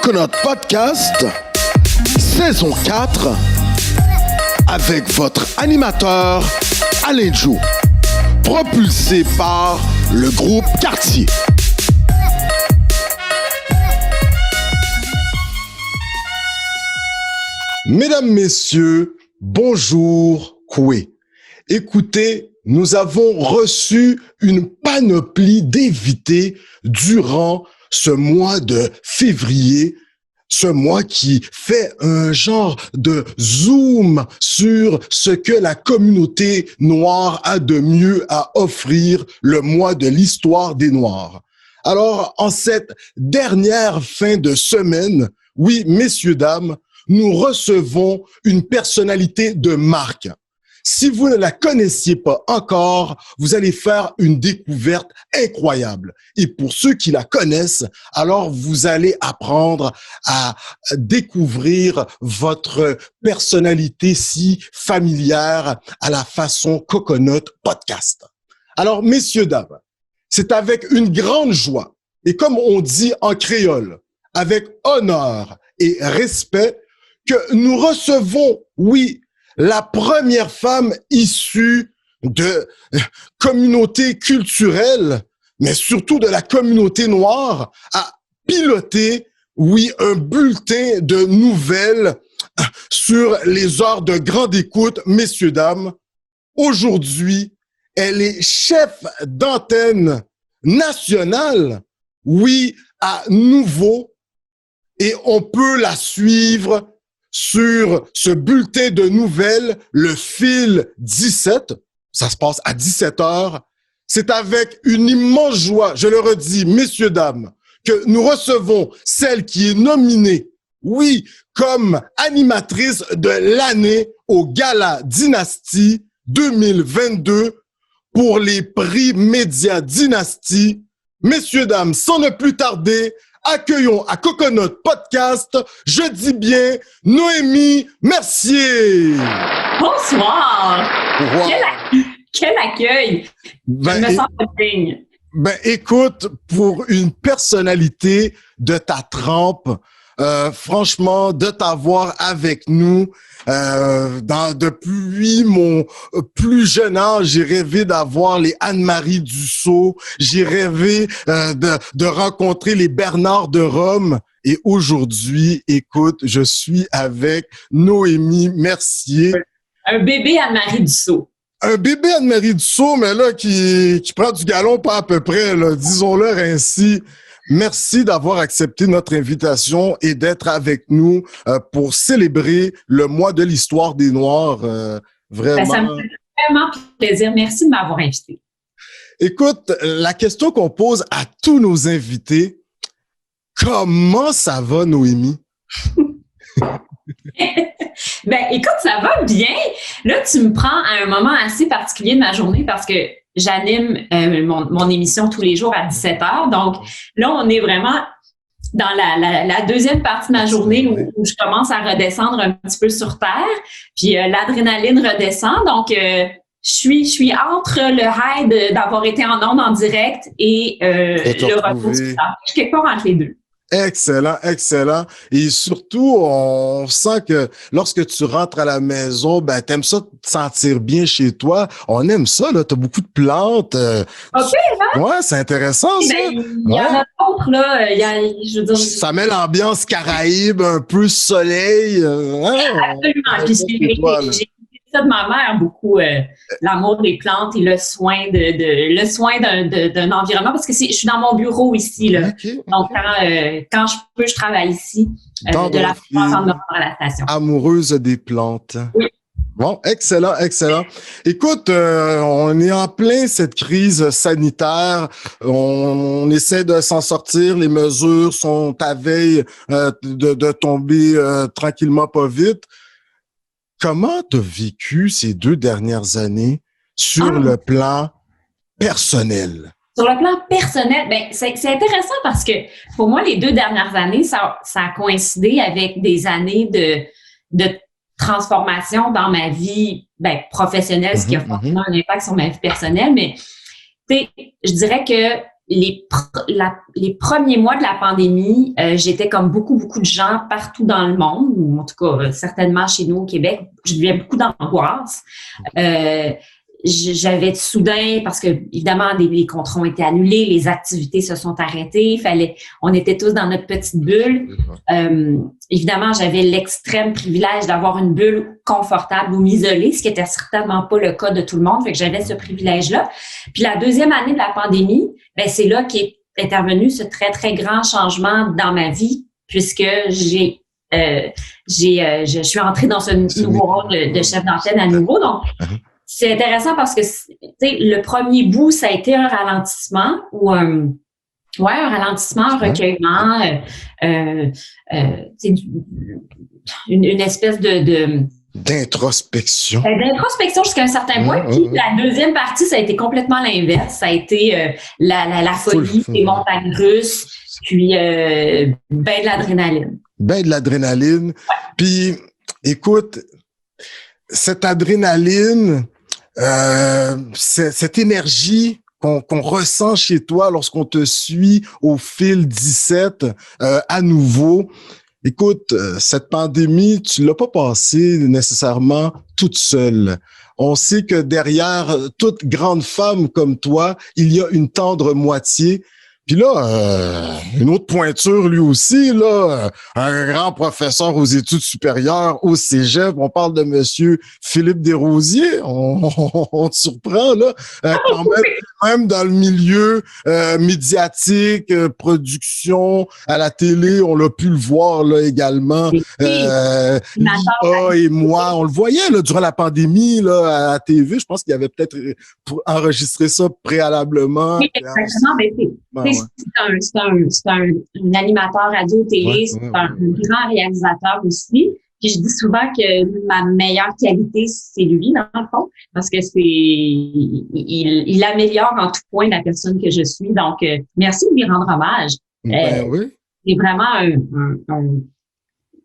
Coconut Podcast, saison 4, avec votre animateur Alain Joe, propulsé par le groupe Quartier. Mesdames, Messieurs, bonjour, Koué. Écoutez, nous avons reçu une panoplie d'invités durant ce mois de février, ce mois qui fait un genre de zoom sur ce que la communauté noire a de mieux à offrir le mois de l'histoire des Noirs. Alors, en cette dernière fin de semaine, oui, messieurs, dames, nous recevons une personnalité de marque. Si vous ne la connaissiez pas encore, vous allez faire une découverte incroyable. Et pour ceux qui la connaissent, alors vous allez apprendre à découvrir votre personnalité si familière à la façon Coconut Podcast. Alors, messieurs, dames, c'est avec une grande joie et comme on dit en créole, avec honneur et respect, que nous recevons, oui, la première femme issue de communautés culturelles, mais surtout de la communauté noire, à piloter, oui, un bulletin de nouvelles sur les heures de grande écoute, messieurs, dames. Aujourd'hui, elle est chef d'antenne nationale, oui, à Nouveau, et on peut la suivre sur ce bulletin de nouvelles, le fil 17, ça se passe à 17h. C'est avec une immense joie, je le redis, messieurs, dames, que nous recevons celle qui est nominée, oui, comme animatrice de l'année au Gala Dynastie 2022 pour les prix Média Dynastie. Messieurs, dames, sans ne plus tarder, accueillons à Coconut Podcast, je dis bien, Noémie Mercier. Bonsoir. Wow. Quel accueil. Je me sens digne. Ben, écoute, pour une personnalité de ta trempe, franchement, de t'avoir avec nous, depuis mon plus jeune âge, j'ai rêvé d'avoir les Anne-Marie Dussault, j'ai rêvé de rencontrer les Bernard de Rome. Et aujourd'hui, écoute, je suis avec Noémie Mercier. Un bébé Anne-Marie Dussault. Un bébé Anne-Marie Dussault, mais là, qui prend du galon pas à peu près, là, disons-le ainsi. Merci d'avoir accepté notre invitation et d'être avec nous pour célébrer le mois de l'histoire des Noirs. Vraiment. Ça me fait vraiment plaisir. Merci de m'avoir invité. Écoute, la question qu'on pose à tous nos invités, comment ça va, Noémie? Ben, écoute, ça va bien. Là, tu me prends à un moment assez particulier de ma journée parce que j'anime mon émission tous les jours à 17h. Donc, là, on est vraiment dans la deuxième partie de ma journée où je commence à redescendre un petit peu sur terre. Puis, l'adrénaline redescend. Donc, je suis entre le high d'avoir été en ondes en direct et le retour sur terre. Je suis quelque part entre les deux. Excellent, excellent. Et surtout, on sent que lorsque tu rentres à la maison, ben, t'aimes ça te sentir bien chez toi. On aime ça, là. T'as beaucoup de plantes. OK, hein? Ouais, c'est intéressant, ça. Il y en a d'autres, là. Je veux dire, ça met l'ambiance Caraïbe, un peu soleil. Absolument. Puis j'ai ça de ma mère beaucoup, l'amour des plantes et le soin d'un environnement parce que je suis dans mon bureau ici là. Okay, okay. Donc quand je peux, je travaille ici de la France à la station. Amoureuse des plantes. Oui. Bon, excellent, excellent. Écoute, on est en plein cette crise sanitaire. On essaie de s'en sortir. Les mesures sont à veille de tomber tranquillement, pas vite. Comment tu as vécu ces 2 dernières années sur le plan personnel? Sur le plan personnel, ben c'est intéressant parce que pour moi, les 2 dernières années, ça a coïncidé avec des années de transformation dans ma vie professionnelle, ce qui a forcément un impact sur ma vie personnelle. Mais je dirais que les premiers mois de la pandémie, j'étais comme beaucoup de gens partout dans le monde, ou en tout cas certainement chez nous au Québec, je vivais beaucoup d'angoisse. J'avais soudain, parce que évidemment les contrats ont été annulés, les activités se sont arrêtées, on était tous dans notre petite bulle. Évidemment, j'avais l'extrême privilège d'avoir une bulle confortable ou m'isoler, ce qui était certainement pas le cas de tout le monde. Fait que j'avais ce privilège-là. Puis la deuxième année de la pandémie, ben c'est là qu'est intervenu ce très très grand changement dans ma vie, puisque je suis entrée dans ce nouveau rôle de chef d'antenne à nouveau. Donc c'est intéressant parce que, tu sais, le premier bout, ça a été un ralentissement ou un ralentissement, un recueillement, une espèce d'introspection. D'introspection jusqu'à un certain point. Puis la deuxième partie, ça a été complètement l'inverse. Ça a été la folie, les montagnes russes, puis ben de l'adrénaline. Ben de l'adrénaline. Ouais. Puis, écoute, cette adrénaline, cette énergie qu'on ressent chez toi lorsqu'on te suit au fil 17 à nouveau. Écoute, cette pandémie, tu l'as pas passée nécessairement toute seule. On sait que derrière toute grande femme comme toi, il y a une tendre moitié. Puis là, une autre pointure lui aussi, là, un grand professeur aux études supérieures au Cégep. On parle de monsieur Philippe Desrosiers. On te surprend, là. Quand même dans le milieu médiatique, production, à la télé, on l'a pu le voir là également. Lisa et moi, on le voyait là durant la pandémie là à la TV. Je pense qu'il y avait peut-être enregistré ça préalablement. Oui, exactement. C'est un animateur radio-télé, c'est un grand réalisateur aussi. Puis je dis souvent que ma meilleure qualité, c'est lui, dans le fond, parce que il améliore en tout point la personne que je suis. Donc, merci de lui rendre hommage. Oui. C'est vraiment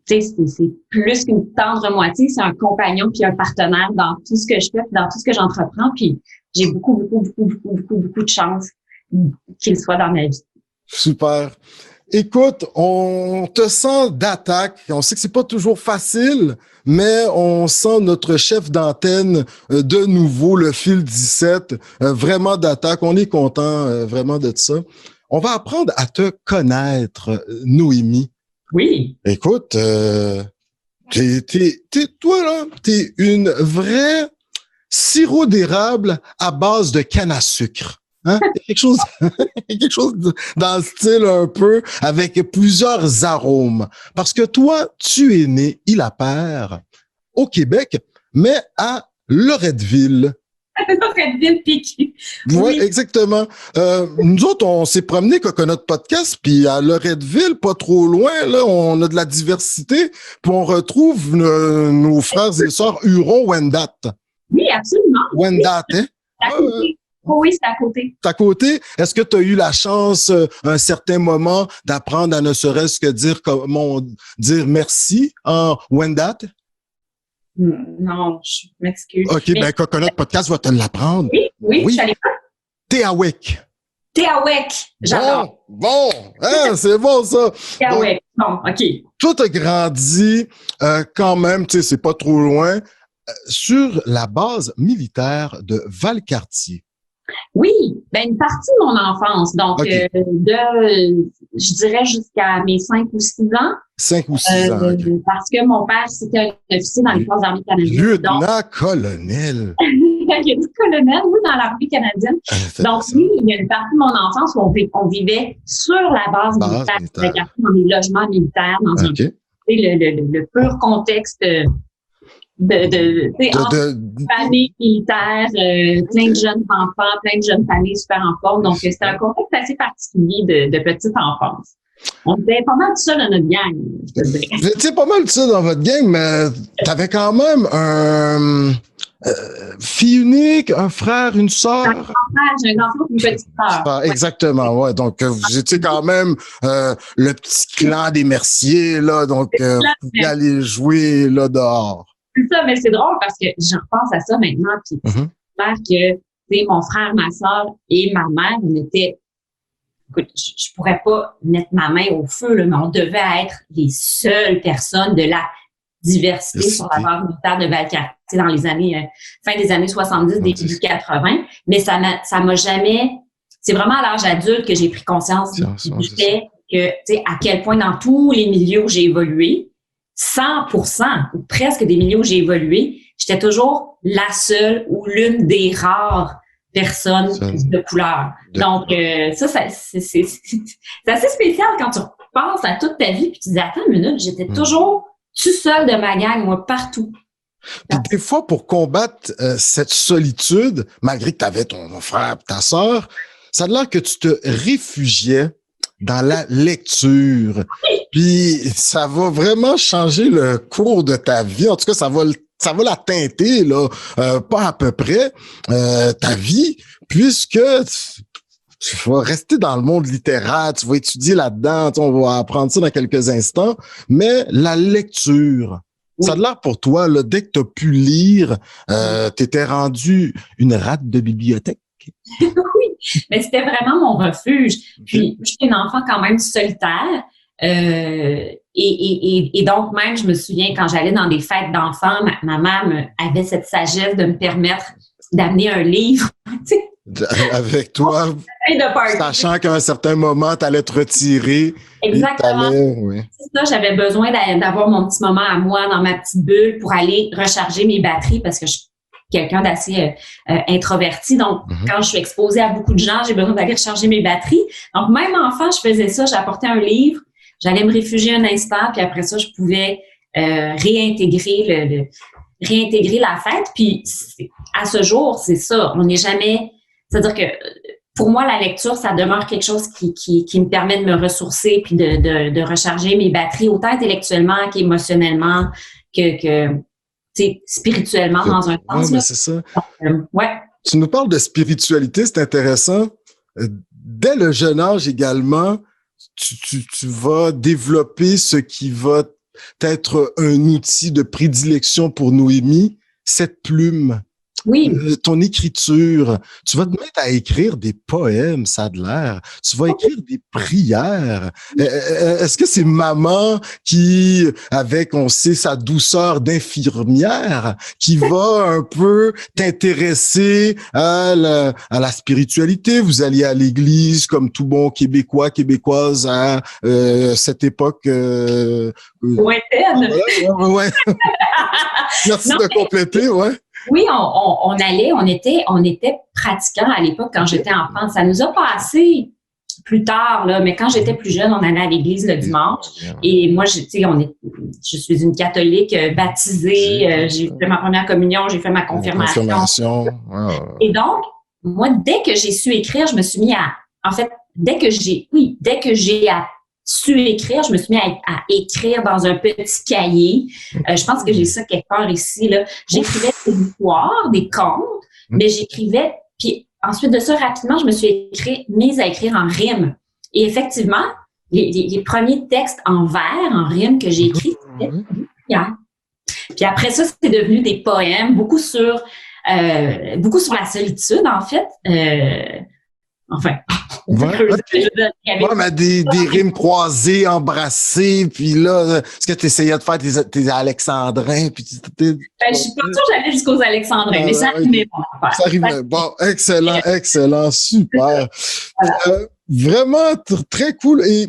tu sais, c'est plus qu'une tendre moitié, c'est un compagnon puis un partenaire dans tout ce que je fais, dans tout ce que j'entreprends. Puis j'ai beaucoup de chance qu'il soit dans ma vie. Super. Écoute, on te sent d'attaque. On sait que c'est pas toujours facile, mais on sent notre chef d'antenne de nouveau, le fil 17, vraiment d'attaque. On est content vraiment de ça. On va apprendre à te connaître, Noémie. Oui. Écoute, toi là, t'es une vraie sirop d'érable à base de canne à sucre. Hein? Quelque chose dans le style un peu, avec plusieurs arômes. Parce que toi, tu es né, Île-à-Père, au Québec, mais à Loretteville. Loretteville, Piquet. Oui, exactement. Nous autres, on s'est promenés Coconut Podcast, puis à Loretteville, pas trop loin, là, on a de la diversité, puis on retrouve nos frères et sœurs Huron-Wendat. Oui, absolument. Wendat, hein? Oui, c'est à côté. C'est à côté. Est-ce que tu as eu la chance, à un certain moment, d'apprendre à ne serait-ce que dire merci en Wendat? Non, je m'excuse. OK, ben Coconut Podcast va te l'apprendre. Oui. Je savais pas. Téawek. J'adore. Bon, hein, c'est bon ça. Téawek, bon, OK. Toi, t'as grandi quand même, tu sais, c'est pas trop loin, sur la base militaire de Valcartier. Oui, ben une partie de mon enfance, donc okay. Je dirais jusqu'à mes 5 ou 6 ans. 5 ou 6 ans, okay. Parce que mon père, c'était un officier dans les forces armées canadiennes. Lieutenant-colonel. Il a dit colonel, oui, dans l'armée canadienne. Donc, oui, il y a une partie de mon enfance où on vivait sur la base militaire, dans des logements militaires, dans le pur contexte famille militaire, plein de jeunes enfants, plein de jeunes familles super en forme. Donc, c'était un contexte assez particulier de petite enfance. On était pas mal tout ça dans notre gang, je te dirais. Vous étiez pas mal tout ça dans votre gang, mais t'avais quand même un fille unique, un frère, une sœur. J'ai un grand frère et une petite sœur. Exactement, ouais. Donc, vous étiez quand même le petit clan des Merciers, là. Donc, vous pouviez aller jouer là dehors. C'est ça, mais c'est drôle parce que je repense à ça maintenant, puis j'espère que mon frère, ma sœur et ma mère, on était écoute, je pourrais pas mettre ma main au feu, là, mais on devait être les seules personnes de la diversité sur la base militaire de Valcartier dans les années, fin des années 70, début 80. Mais ça m'a jamais, c'est vraiment à l'âge adulte que j'ai pris conscience du fait que, tu sais, à quel point dans tous les milieux où j'ai évolué, 100% ou presque des milieux où j'ai évolué, j'étais toujours la seule ou l'une des rares personnes de couleur. Donc, ça c'est assez spécial quand tu repenses à toute ta vie puis tu dis, attends une minute, j'étais toujours tout seul de ma gang, moi, partout. Puis des fois, pour combattre cette solitude, malgré que tu avais ton frère, ta sœur, ça a l'air que tu te réfugiais dans la lecture. Puis ça va vraiment changer le cours de ta vie. En tout cas, ça va la teinter, là, pas à peu près, ta vie, puisque tu vas rester dans le monde littéraire, tu vas étudier là-dedans, on va apprendre ça dans quelques instants, mais la lecture, ça a l'air pour toi, là, dès que tu as pu lire, t'étais rendu une rate de bibliothèque. Oui, mais c'était vraiment mon refuge. Puis, je suis une enfant quand même solitaire. Et donc, même, je me souviens, quand j'allais dans des fêtes d'enfants, ma mère avait cette sagesse de me permettre d'amener un livre, tu sais. Avec toi, sachant qu'à un certain moment, tu allais te retirer. Exactement. C'est ça, j'avais besoin d'avoir mon petit moment à moi dans ma petite bulle pour aller recharger mes batteries parce que je suis quelqu'un d'assez introverti. Donc, quand je suis exposée à beaucoup de gens, j'ai besoin d'aller recharger mes batteries. Donc, même enfant, je faisais ça. J'apportais un livre, j'allais me réfugier un instant, puis après ça, je pouvais réintégrer la fête. Puis, à ce jour, c'est ça. On n'est jamais... C'est-à-dire que pour moi, la lecture, ça demeure quelque chose qui me permet de me ressourcer puis de recharger mes batteries, autant intellectuellement qu'émotionnellement, que spirituellement dans un sens. Oui, mais c'est ça. Ouais. Tu nous parles de spiritualité, c'est intéressant. Dès le jeune âge également, tu vas développer ce qui va être un outil de prédilection pour Noémie, cette plume. Oui. Ton écriture, tu vas te mettre à écrire des poèmes, ça a de l'air. Tu vas écrire des prières. Est-ce que c'est maman qui, avec, on sait, sa douceur d'infirmière, qui va un peu t'intéresser à la spiritualité? Vous alliez à l'église comme tout bon Québécois, Québécoise à cette époque. Lointaine. Ouais. Merci de compléter, ouais. Oui, on était pratiquants à l'époque quand j'étais enfant. Ça nous a passé plus tard, là, mais quand j'étais plus jeune, on allait à l'église le dimanche. Et moi, je suis une catholique baptisée. J'ai fait ma première communion, j'ai fait ma confirmation. Et donc, moi, dès que j'ai su écrire, je me suis mis dès que j'ai su écrire, je me suis mis à écrire dans un petit cahier. Je pense que j'ai ça quelque part ici, là. J'écrivais des histoires, des contes, mais j'écrivais, puis ensuite de ça, rapidement, je me suis mise à écrire en rime. Et effectivement, les premiers textes en vers, en rime que j'ai écrits, c'était Puis après ça, c'est devenu des poèmes, beaucoup sur la solitude, en fait. Mais des rimes croisées, embrassées, puis là, est-ce que tu essayais de faire tes alexandrins? Puis je suis pas sûre que j'allais jusqu'aux alexandrins, mais ça arrivait pas. Ça arrivait. Bon, excellent, super. Voilà. Vraiment très cool. Et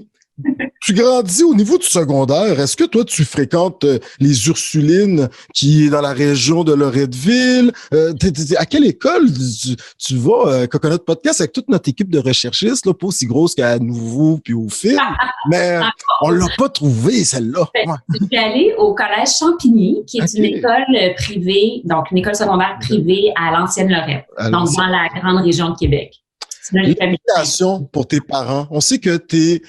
tu grandis au niveau du secondaire. Est-ce que toi, tu fréquentes les Ursulines qui est dans la région de Loretteville? À quelle école tu vas? Coconut Podcast avec toute notre équipe de recherchistes, là, pas aussi grosse qu'à Nouveau puis au Film, mais on l'a pas trouvé, celle-là. Je suis allée au collège Champigny, qui est une école privée, donc une école secondaire privée à l'ancienne Lorette, donc dans la grande région de Québec. Félicitations pour tes parents. On sait que tu es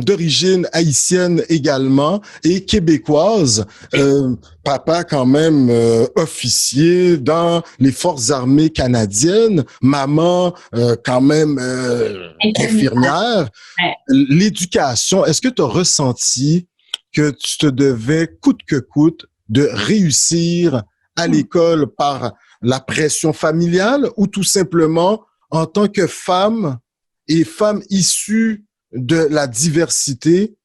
d'origine haïtienne également et québécoise. Papa quand même officier dans les forces armées canadiennes. Maman quand même infirmière. L'éducation, est-ce que tu as ressenti que tu te devais coûte que coûte de réussir à l'école par la pression familiale ou tout simplement en tant que femme, et femme issue de la diversité,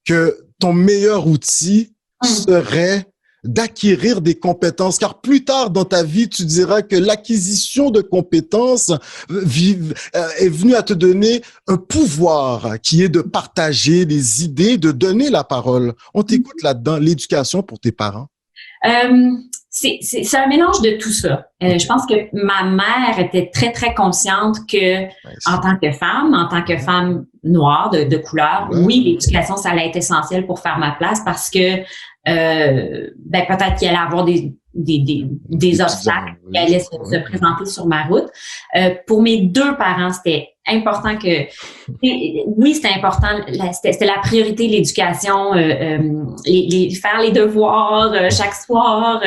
que ton meilleur outil serait d'acquérir des compétences, car plus tard dans ta vie, tu diras que l'acquisition de compétences est venue à te donner un pouvoir qui est de partager les idées, de donner la parole. On t'écoute là-dedans, l'éducation pour tes parents. C'est un mélange de tout ça. Je pense que ma mère était très, très consciente que, en tant que femme noire, de couleur, oui, l'éducation, ça allait être essentiel pour faire ma place parce que, peut-être qu'il allait avoir des obstacles qui allaient se présenter sur ma route. Pour mes deux parents, c'était important que, oui, c'était important, c'était la priorité, l'éducation, faire les devoirs chaque soir.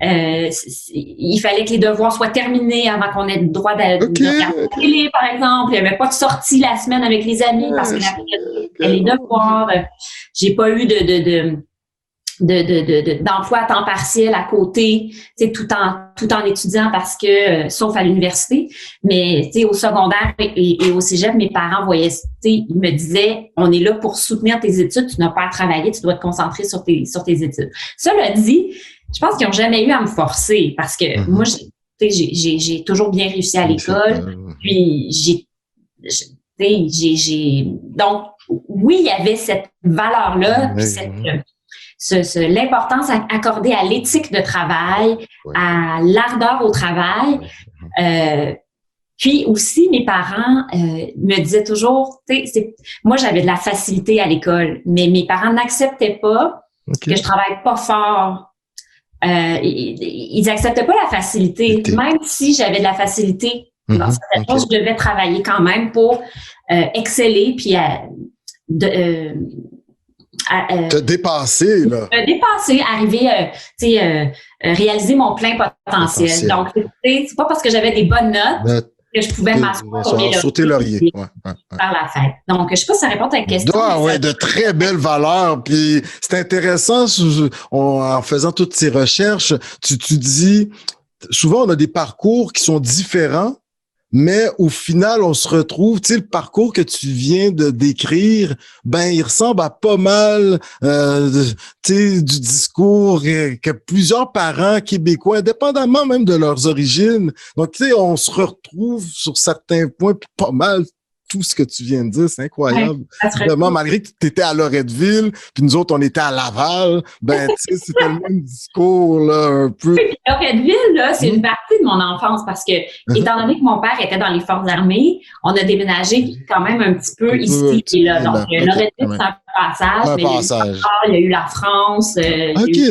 Il fallait que les devoirs soient terminés avant qu'on ait le droit de regarder la télé, par exemple. Il n'y avait pas de sortie la semaine avec les amis parce que la priorité, c'était les devoirs. J'ai pas eu d'emploi à temps partiel à côté, tout en étudiant parce que, sauf à l'université, mais au secondaire et au cégep, mes parents voyaient, ils me disaient, on est là pour soutenir tes études, tu n'as pas à travailler, tu dois te concentrer sur tes études. Cela dit, je pense qu'ils n'ont jamais eu à me forcer parce que moi, j'ai toujours bien réussi à l'école, puis donc, oui, il y avait cette valeur-là, puis l'importance accordée à l'éthique de travail, à l'ardeur au travail. Puis aussi, mes parents me disaient toujours, moi, j'avais de la facilité à l'école, mais mes parents n'acceptaient pas que je travaille pas fort. Ils n'acceptaient pas la facilité. Même si j'avais de la facilité dans certaines choses, je devais travailler quand même pour exceller, puis te dépasser, là. Dépasser, arriver, réaliser mon plein potentiel. Donc, c'est pas parce que j'avais des bonnes notes que je pouvais m'asseoir sauter laurier. Par la fête. Donc, je sais pas si ça répond à ta question. De très belles valeurs. Puis, c'est intéressant, en faisant toutes ces recherches, tu dis, souvent, on a des parcours qui sont différents, mais au final, on se retrouve, le parcours que tu viens de décrire, il ressemble à pas mal, du discours que plusieurs parents québécois, indépendamment même de leurs origines. Donc, on se retrouve sur certains points, puis pas mal tout ce que tu viens de dire, c'est incroyable. Vraiment, malgré que tu étais à Loretteville, puis nous autres, on était à Laval, c'était le même discours, là, un peu. Oui, Loretteville, là, c'est une partie de mon enfance parce que, étant donné que mon père était dans les Forces armées, on a déménagé quand même un petit peu ici et là. Donc, Loretteville, c'est un passage. Il y a eu la France.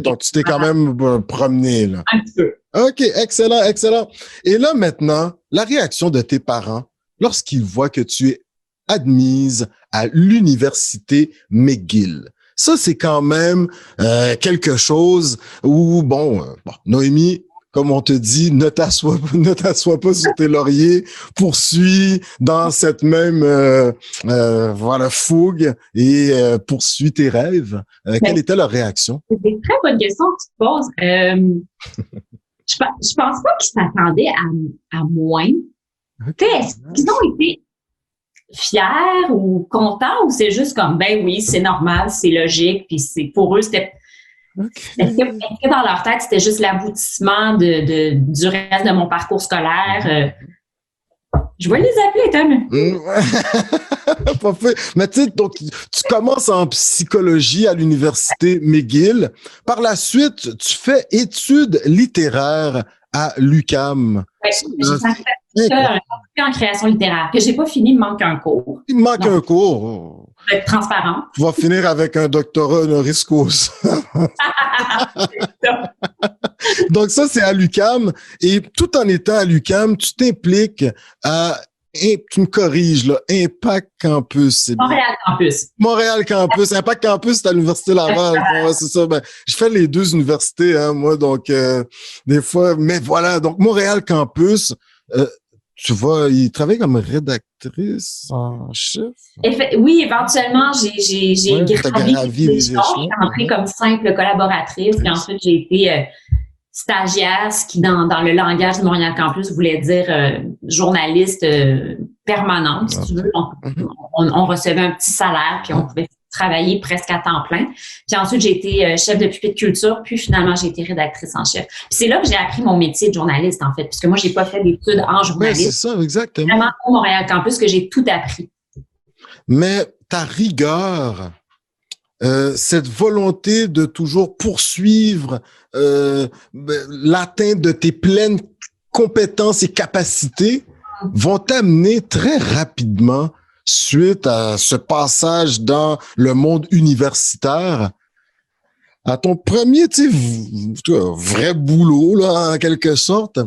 Donc tu t'es quand même promené, là. Un petit peu. OK, excellent, excellent. Et là, maintenant, la réaction de tes parents, lorsqu'ils voient que tu es admise à l'université McGill. Ça, c'est quand même quelque chose où, Noémie, comme on te dit, ne t'assois pas sur tes lauriers, poursuis dans cette même fougue et poursuis tes rêves. Quelle était leur réaction? C'est une très bonne question que tu te poses. Je pense pas qu'ils s'attendaient à moins. Est-ce qu'ils ont été fiers ou contents ou c'est juste comme, oui, c'est normal, c'est logique, puis pour eux, c'était... Est-ce que dans leur tête, c'était juste l'aboutissement du reste de mon parcours scolaire? Je vais les appeler, Tom. Pas fait. Mais tu sais, donc, tu commences en psychologie à l'université McGill. Par la suite, tu fais études littéraires à l'UQAM. Oui, j'ai fait en création littéraire, que j'ai pas fini, il me manque un cours. Il me manque un cours. Je vais être transparent. Tu vas finir avec un doctorat honoris causa. Donc ça, c'est à l'UQAM. Et tout en étant à l'UQAM, tu t'impliques à... Et tu me corriges, là, Impact Campus. Montréal Campus. Impact Campus, c'est à l'Université Laval. C'est ça. Je fais les deux universités, moi, donc des fois. Mais voilà, donc Montréal Campus, tu vois, il travaille comme rédactrice en chef. Oui, éventuellement, j'ai gravi les échelons. J'ai entré comme simple collaboratrice, puis ensuite j'ai été stagiaire, ce qui dans le langage de Montréal Campus voulait dire journaliste permanente, si tu veux. On recevait un petit salaire, puis on pouvait travailler presque à temps plein. Puis ensuite, j'ai été chef de pupitre culture, puis finalement, j'ai été rédactrice en chef. Puis c'est là que j'ai appris mon métier de journaliste, en fait, puisque moi, j'ai pas fait d'études en journalisme. Oui, c'est ça, exactement. Vraiment au Montréal Campus que j'ai tout appris. Mais ta rigueur, cette volonté de toujours poursuivre l'atteinte de tes pleines compétences et capacités vont t'amener très rapidement, suite à ce passage dans le monde universitaire, à ton premier vrai boulot, là, en quelque sorte,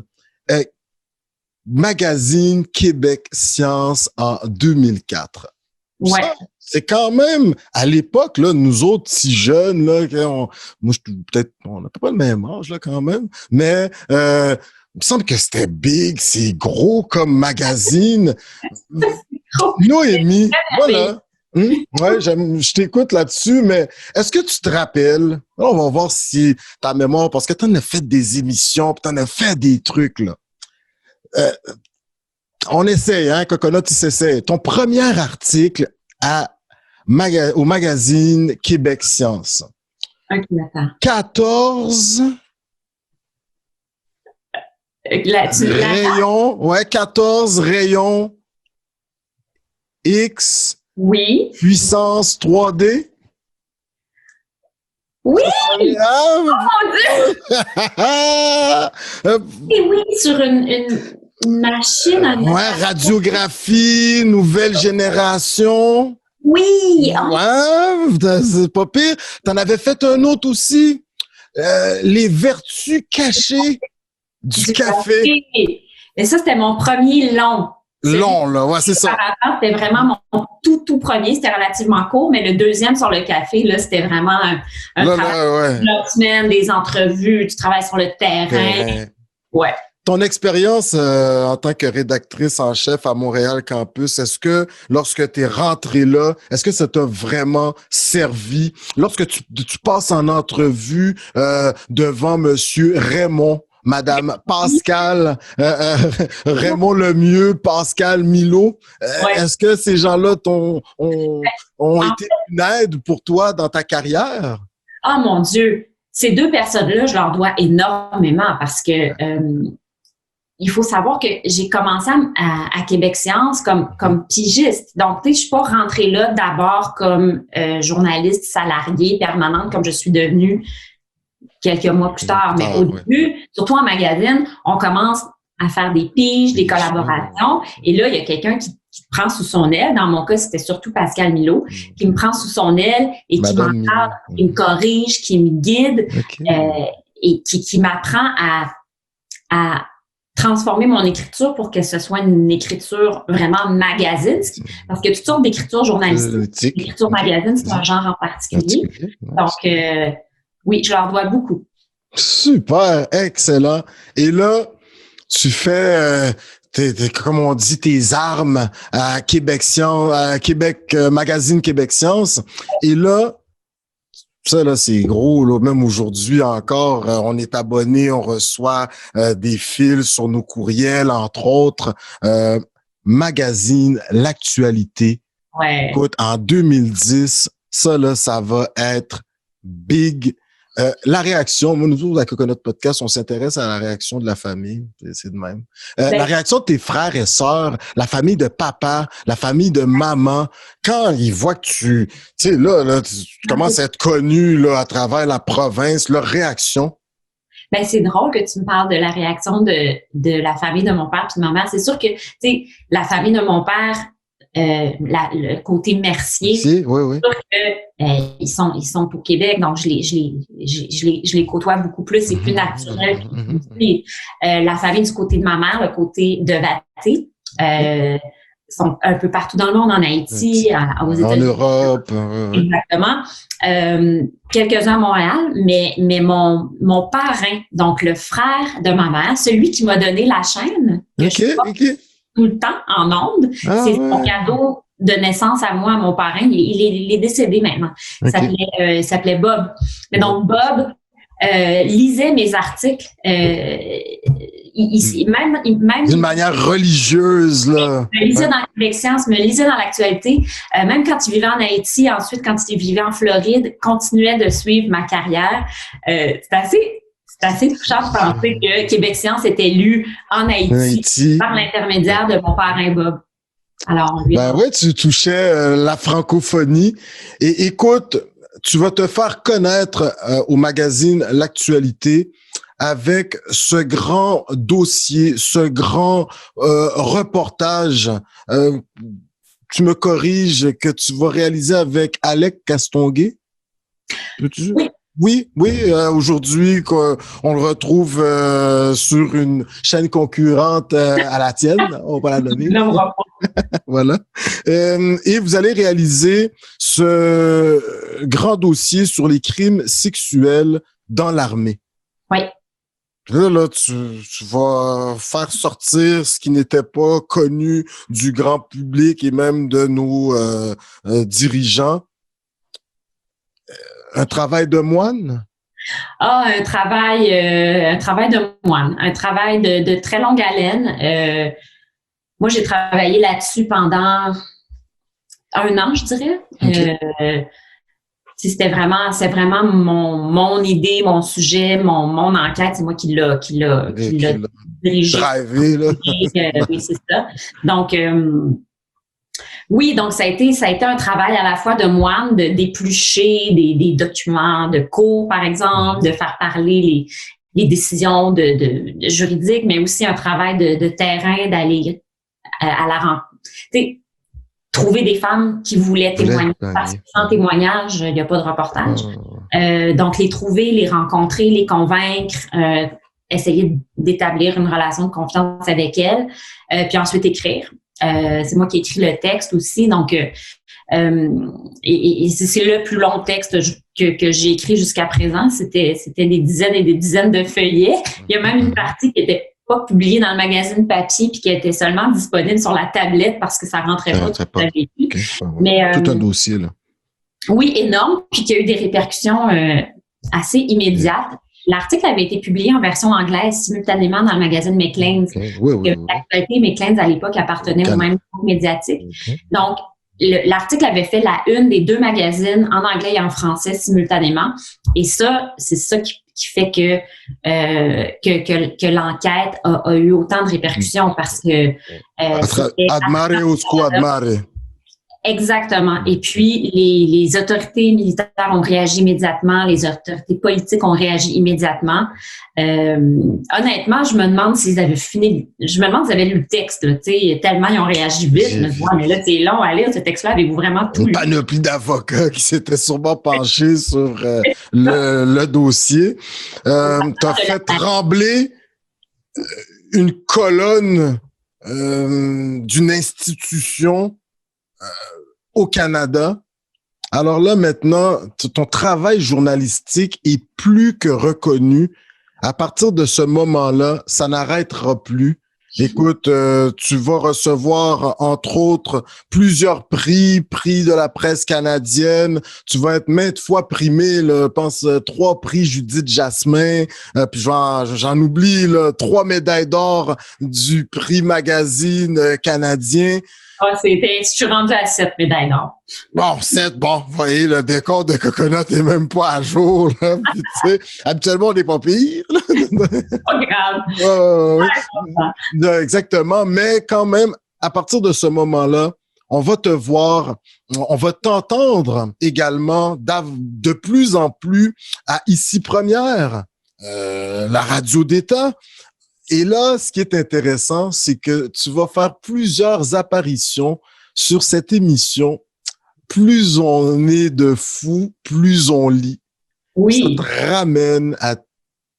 magazine Québec Science en 2004. Ouais. Ça, c'est quand même, à l'époque, là, nous autres, si jeunes, là, moi, peut-être, on n'a pas le même âge, là, quand même, mais il me semble que c'était big, c'est gros comme magazine. Noémie, voilà. Ouais, je t'écoute là-dessus, mais est-ce que tu te rappelles? Là, on va voir si ta mémoire, parce que tu en as fait des émissions, tu en as fait des trucs, là. On essaye, hein, Coconut, il s'essaye. Ton premier article au magazine Québec Science. OK, attends. 14 rayons, ouais, 14 rayons X. Oui. Puissance 3D. Oui! Ah, oh mon Dieu! Et oui, sur une machine. Ouais, radiographie, nouvelle génération. Oui! Ouais, c'est pas pire. T'en avais fait un autre aussi. Les vertus cachées du café. Et ça, c'était mon premier long. Long, là, ouais, c'est ça. C'était vraiment mon tout premier. C'était relativement court, mais le deuxième sur le café, là, c'était vraiment un travail de semaine, des entrevues, tu travailles sur le terrain. Ouais. Ton expérience en tant que rédactrice en chef à Montréal Campus, est-ce que lorsque tu es rentré là, est-ce que ça t'a vraiment servi? Lorsque tu passes en entrevue devant Monsieur Raymond, Madame Pascal, Raymond Lemieux, Pascal Milot, est-ce que ces gens-là ont été une aide pour toi dans ta carrière? Ah mon Dieu! Ces deux personnes-là, je leur dois énormément parce que il faut savoir que j'ai commencé à Québec Science comme pigiste. Donc, tu sais, je suis pas rentrée là d'abord comme journaliste salariée permanente comme je suis devenue quelques mois plus tard. Mais au début, surtout en magazine, on commence à faire des piges, des collaborations. Et là, il y a quelqu'un qui te prend sous son aile. Dans mon cas, c'était surtout Pascal Milot, qui me prend sous son aile et qui m'encadre, qui me corrige, qui me guide et qui m'apprend à transformer mon écriture pour que ce soit une écriture vraiment magazine. Parce qu'il y a toutes sortes d'écritures journalistiques. L'écriture magazine, c'est un genre en particulier. Donc, oui, je leur dois beaucoup. Super, excellent. Et là, tu fais, comme on dit, tes armes à Québec Science, à Québec Magazine Québec Science. Et là, ça, là, c'est gros, là. Même aujourd'hui encore, on est abonné, on reçoit des fils sur nos courriels, entre autres. Magazine L'Actualité. Ouais. Écoute, en 2010, ça, là, ça va être big. La réaction, moi, nous, à Coconut Podcast, on s'intéresse à la réaction de la famille. C'est de même. La réaction de tes frères et sœurs, la famille de papa, la famille de maman, quand ils voient que tu sais, là, tu commences à être connu, là, à travers la province, leur réaction. Ben, c'est drôle que tu me parles de la réaction de la famille de mon père puis de ma mère. C'est sûr que, tu sais, la famille de mon père, le côté Mercier. Oui. Ils sont au Québec, donc je les côtoie beaucoup plus, c'est plus naturel. La famille du côté de ma mère, le côté de Vaté, sont un peu partout dans le monde, en Haïti, aux États-Unis. En Europe. Exactement. Quelques-uns à Montréal, mais mon parrain, donc le frère de ma mère, celui qui m'a donné la chaîne, tout le temps en ondes. C'est son cadeau de naissance à moi, à mon parrain. Il est décédé maintenant. Il s'appelait Bob. Mais donc, Bob lisait mes articles. Même d'une manière religieuse, là. me lisait dans Québec Science, me lisait dans l'actualité. Même quand il vivait en Haïti, ensuite, quand il vivait en Floride, continuait de suivre ma carrière. C'est assez touchant de penser que Québec Science était lu en Haïti par l'intermédiaire de mon parrain Bob. Alors, ouais, tu touchais la francophonie. Et écoute, tu vas te faire connaître au magazine L'Actualité avec ce grand dossier, ce grand reportage. Tu me corriges, que tu vas réaliser avec Alec Castonguay. Oui. Oui, aujourd'hui, on le retrouve sur une chaîne concurrente à la tienne, on va la nommer. Voilà. Et vous allez réaliser ce grand dossier sur les crimes sexuels dans l'armée. Oui. Là, tu vas faire sortir ce qui n'était pas connu du grand public et même de nos dirigeants. Un travail de moine? Un travail de moine, un travail de très longue haleine. Moi, j'ai travaillé là-dessus pendant 1 an, je dirais. Okay. C'est vraiment mon idée, mon sujet, mon enquête. C'est moi qui l'a dirigé. Drivé, là. Oui, c'est ça. Donc, oui, donc ça a été un travail à la fois de moine, d'éplucher des documents de cours, par exemple, de faire parler les décisions de juridiques, mais aussi un travail de terrain, d'aller à la rencontre. Trouver des femmes qui voulaient témoigner, parce que sans témoignage, il n'y a pas de reportage. Donc, les trouver, les rencontrer, les convaincre, essayer d'établir une relation de confiance avec elles, puis ensuite écrire. C'est moi qui ai écrit le texte aussi, donc et c'est le plus long texte que j'ai écrit jusqu'à présent. C'était des dizaines et des dizaines de feuillets. Il y a même une partie qui était pas publiée dans le magazine papier puis qui était seulement disponible sur la tablette parce que ça rentrait pas. Okay. Mais tout un dossier là. Oui, énorme, puis qui a eu des répercussions assez immédiates. L'article avait été publié en version anglaise simultanément dans le magazine Maclean's. Okay. Oui. L'actualité Maclean's à l'époque appartenait au même groupe médiatique. Okay. Donc, l'article avait fait la une des 2 magazines en anglais et en français simultanément. Et ça, c'est ça qui fait que l'enquête a eu autant de répercussions parce que admare usque admare. Exactement. Et puis, les autorités militaires ont réagi immédiatement, les autorités politiques ont réagi immédiatement. Honnêtement, je me demande s'ils avaient fini, je me demande s'ils avaient lu le texte, tu sais, tellement ils ont réagi vite. Je me dis, mais là, c'est long à lire ce texte-là, avez-vous vraiment tout lu? Une panoplie d'avocats qui s'étaient sûrement penchés sur le dossier. T'as fait trembler une colonne d'une institution au Canada. Alors là, maintenant, ton travail journalistique est plus que reconnu. À partir de ce moment-là, ça n'arrêtera plus. Écoute, tu vas recevoir, entre autres, plusieurs prix de la presse canadienne. Tu vas être maintes fois primé, là, je pense 3 prix Judith Jasmin. Puis j'en oublie, là, 3 médailles d'or du prix magazine canadien. Je suis rendue à 7 médailles d'or. Bon, 7, vous voyez, le décor de Coconut n'est même pas à jour, là. Puis, tu sais, habituellement, on n'est pas pire, là. Pas grave. Exactement. Mais quand même, à partir de ce moment-là, on va te voir, on va t'entendre également de plus en plus à Ici Première, la radio d'État. Et là, ce qui est intéressant, c'est que tu vas faire plusieurs apparitions sur cette émission. Plus on est de fous, plus on lit. Oui. Ça te ramène à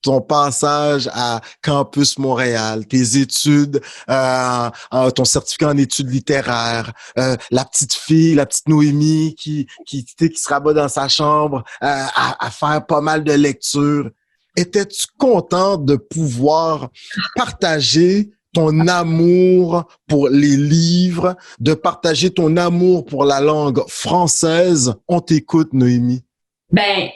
ton passage à Campus Montréal, tes études, ton certificat en études littéraires, la petite fille, la petite Noémie qui se rabat dans sa chambre à faire pas mal de lectures. Étais-tu content de pouvoir partager ton amour pour les livres, de partager ton amour pour la langue française? On t'écoute, Noémie. Ben,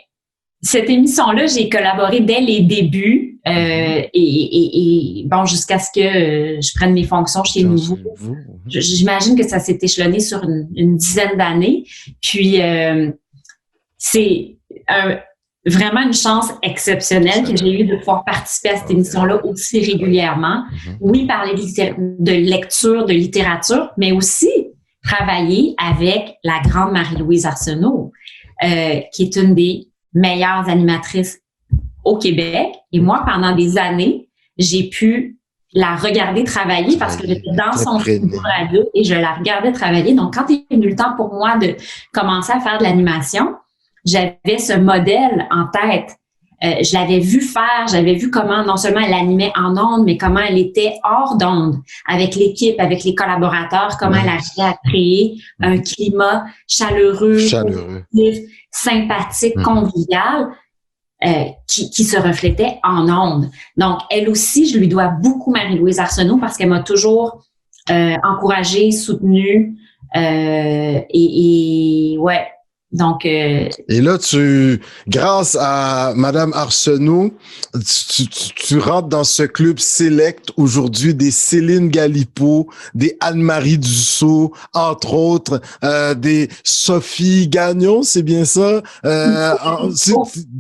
cette émission-là, j'ai collaboré dès les débuts et bon, jusqu'à ce que je prenne mes fonctions chez Nouveau. J'imagine que ça s'est échelonné sur une dizaine d'années. Puis, c'est vraiment une chance exceptionnelle que j'ai eue de pouvoir participer à cette émission-là aussi régulièrement. Oui, parler de lecture, de littérature, mais aussi travailler avec la grande Marie-Louise Arsenault, qui est une des meilleures animatrices au Québec. Et moi, pendant des années, j'ai pu la regarder travailler parce que j'étais dans son studio radio et je la regardais travailler. Donc, quand il est venu le temps pour moi de commencer à faire de l'animation, j'avais ce modèle en tête. Je l'avais vu faire, j'avais vu comment non seulement elle animait en ondes, mais comment elle était hors d'ondes avec l'équipe, avec les collaborateurs, comment elle arrivait à créer un climat chaleureux. Positif, sympathique, convivial, qui se reflétait en ondes. Donc, elle aussi, je lui dois beaucoup Marie-Louise Arsenault parce qu'elle m'a toujours encouragée, soutenue et ouais. Donc, et là, grâce à Madame Arsenault, tu rentres dans ce club select aujourd'hui des Céline Galipeau, des Anne-Marie Dussault, entre autres, des Sophie Gagnon, c'est bien ça?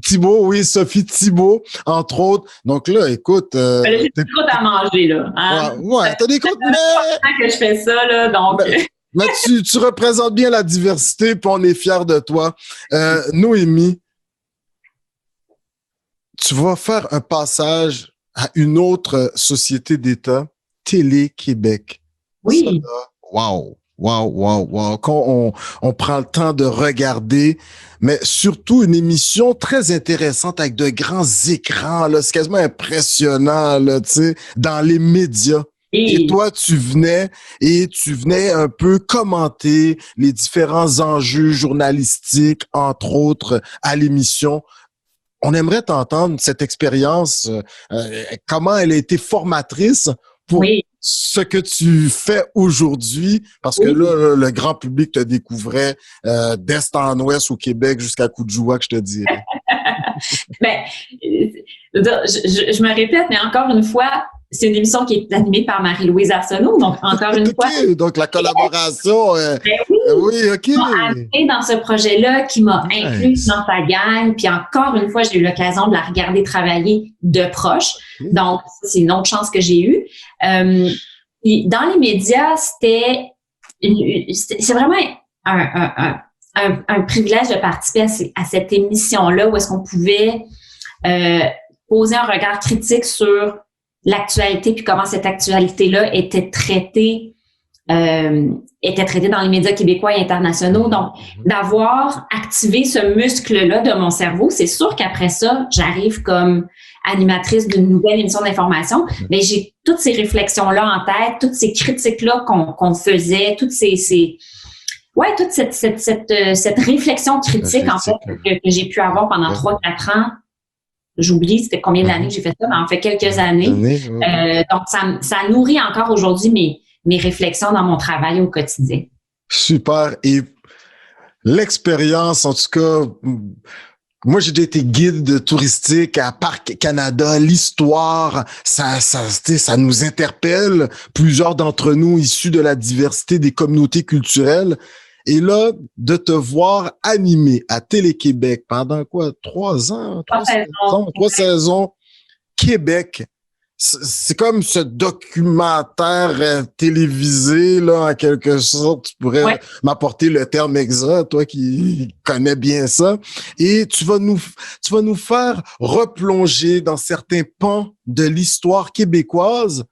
Thibault, oui, Sophie Thibault, entre autres. Donc là, écoute... j'ai des croûtes à manger, là. Hein? Ouais, t'as des croûtes, mais... que je fais ça, là, donc... Mais tu représentes bien la diversité, puis on est fiers de toi. Noémie, tu vas faire un passage à une autre société d'État, Télé-Québec. Oui. Wow. Quand on prend le temps de regarder, mais surtout une émission très intéressante avec de grands écrans, là, c'est quasiment impressionnant, là, tu sais, dans les médias. Et toi, tu venais un peu commenter les différents enjeux journalistiques, entre autres, à l'émission. On aimerait t'entendre cette expérience, comment elle a été formatrice pour ce que tu fais aujourd'hui, parce que là, le grand public te découvrait d'est en ouest au Québec jusqu'à Coudjoua, que je te dirais. Ben, je me répète, mais encore une fois, c'est une émission qui est animée par Marie-Louise Arsenault, donc encore une fois. Donc la collaboration. Oui, OK. Qui m'a amenée dans ce projet-là, qui m'a incluse dans sa gang, puis encore une fois, j'ai eu l'occasion de la regarder travailler de proche. Donc, c'est une autre chance que j'ai eue. Dans les médias, c'est vraiment un privilège de participer à cette émission-là où est-ce qu'on pouvait poser un regard critique sur l'actualité puis comment cette actualité-là était traitée dans les médias québécois et internationaux. Donc, d'avoir activé ce muscle-là de mon cerveau, c'est sûr qu'après ça, j'arrive comme animatrice d'une nouvelle émission d'information, mais j'ai toutes ces réflexions-là en tête, toutes ces critiques-là qu'on faisait, toute cette réflexion critique, en fait, que j'ai pu avoir pendant 3-4 ans. J'oublie, c'était combien d'années que j'ai fait ça, mais en fait quelques années. Donc, ça nourrit encore aujourd'hui mes réflexions dans mon travail au quotidien. Super. Et l'expérience, en tout cas, moi, j'ai déjà été guide touristique à Parc Canada. L'histoire, ça nous interpelle. Plusieurs d'entre nous issus de la diversité des communautés culturelles. Et là, de te voir animer à Télé-Québec pendant quoi? 3 ans? 3 saisons. Québec. C'est comme ce documentaire télévisé, là, en quelque sorte. Tu pourrais m'apporter le terme exact, toi qui connais bien ça. Et tu vas nous faire replonger dans certains pans de l'histoire québécoise,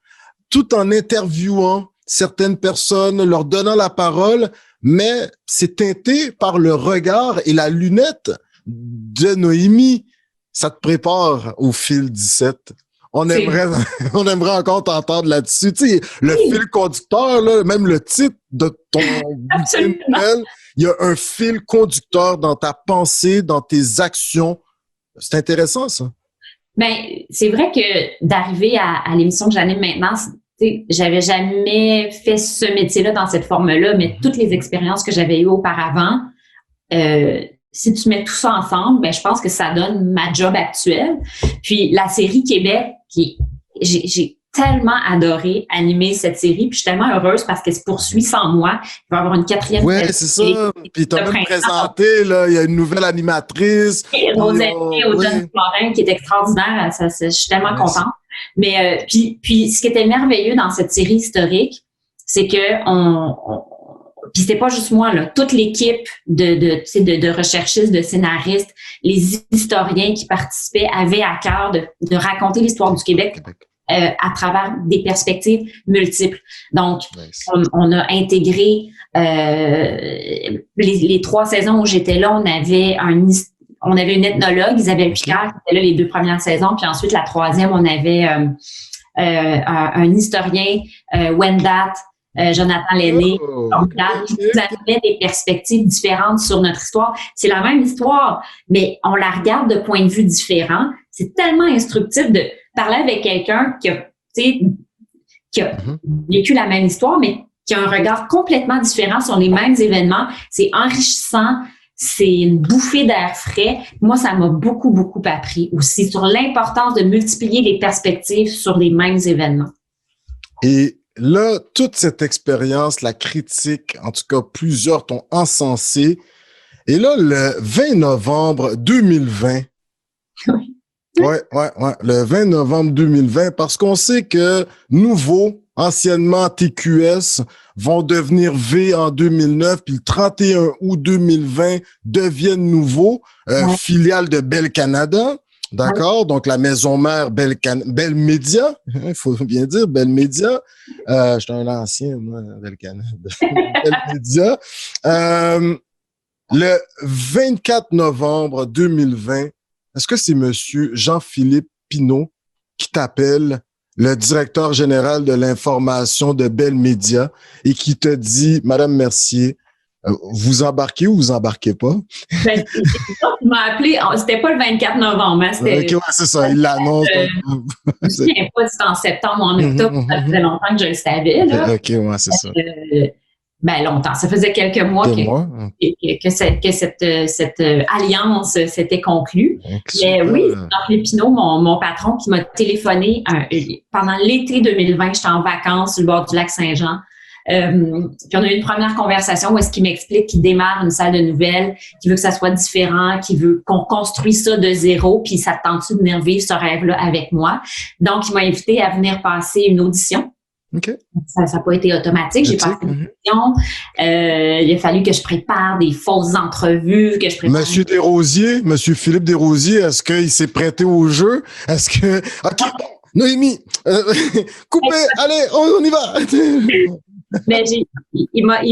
tout en interviewant certaines personnes, leur donnant la parole, mais c'est teinté par le regard et la lunette de Noémie. Ça te prépare au fil 17. On aimerait encore t'entendre là-dessus. Tu sais, le fil conducteur, là, même le titre de ton bulletin, il y a un fil conducteur dans ta pensée, dans tes actions. C'est intéressant, ça. Ben, c'est vrai que d'arriver à l'émission que j'anime maintenant, j'avais jamais fait ce métier-là dans cette forme-là, mais toutes les expériences que j'avais eues auparavant, si tu mets tout ça ensemble, ben je pense que ça donne ma job actuelle. Puis la série Québec, j'ai tellement adoré animer cette série, puis je suis tellement heureuse parce qu'elle se poursuit sans moi. Il va y avoir une 4e Ouais, c'est ça. Puis t'as même présenté, là, il y a une nouvelle animatrice. Rosalie Florin, qui est extraordinaire. Je suis tellement contente. Mais puis ce qui était merveilleux dans cette série historique, c'est que puis c'était pas juste moi, là, toute l'équipe de recherchistes, de scénaristes, les historiens qui participaient avaient à cœur de raconter l'histoire du Québec à travers des perspectives multiples. Donc, on a intégré les 3 saisons où j'étais là, on avait une ethnologue, Isabelle Picard, qui était là les 2 premières saisons, puis ensuite la 3e, on avait un historien, Wendat, Jonathan Lenné. Donc, là, qui nous amenait des perspectives différentes sur notre histoire. C'est la même histoire, mais on la regarde de points de vue différents. C'est tellement instructif de parler avec quelqu'un qui a vécu la même histoire, mais qui a un regard complètement différent sur les mêmes événements. C'est enrichissant. C'est une bouffée d'air frais. Moi, ça m'a beaucoup, beaucoup appris aussi sur l'importance de multiplier les perspectives sur les mêmes événements. Et là, toute cette expérience, la critique, en tout cas, plusieurs t'ont encensé. Et là, le 20 novembre 2020, ouais, le 20 novembre 2020, parce qu'on sait que Nouveau, anciennement TQS, vont devenir V en 2009, puis le 31 août 2020 deviennent Nouveau, filiale de Bell Canada. D'accord? Donc, la maison mère Bell Media. Il faut bien dire Bell Media. J'étais un ancien, moi, Bell Canada. Bell Media. Le 24 novembre 2020, est-ce que c'est monsieur Jean-Philippe Pinault qui t'appelle, le directeur général de l'information de Bell Media, et qui te dit, Madame Mercier, vous embarquez ou vous embarquez pas? Ben, il m'a appelé, c'était pas le 24 novembre, hein, c'était... OK, c'est ça, il l'annonce. Je ne sais pas si c'était en septembre ou en octobre, ça faisait longtemps que je le savais. Là. OK, c'est ça. Longtemps. Ça faisait quelques mois que cette alliance s'était conclue. Mais oui, c'est Jean-Philippe Pinault, mon patron, qui m'a téléphoné pendant l'été 2020. J'étais en vacances sur le bord du lac Saint-Jean. Puis on a eu une première conversation où est-ce qu'il m'explique qu'il démarre une salle de nouvelles, qu'il veut que ça soit différent, qu'il veut qu'on construise ça de zéro, puis ça te tente-tu de venir vivre ce rêve-là avec moi? Donc, il m'a invité à venir passer une audition. Okay. Ça n'a pas été automatique. J'ai passé une audition. Il a fallu que je prépare des fausses entrevues, que je prépare... Monsieur Philippe Desrosiers, est-ce qu'il s'est prêté au jeu? Est-ce que... OK, bon, Noémie, coupez, allez, on y va! Mais il m'a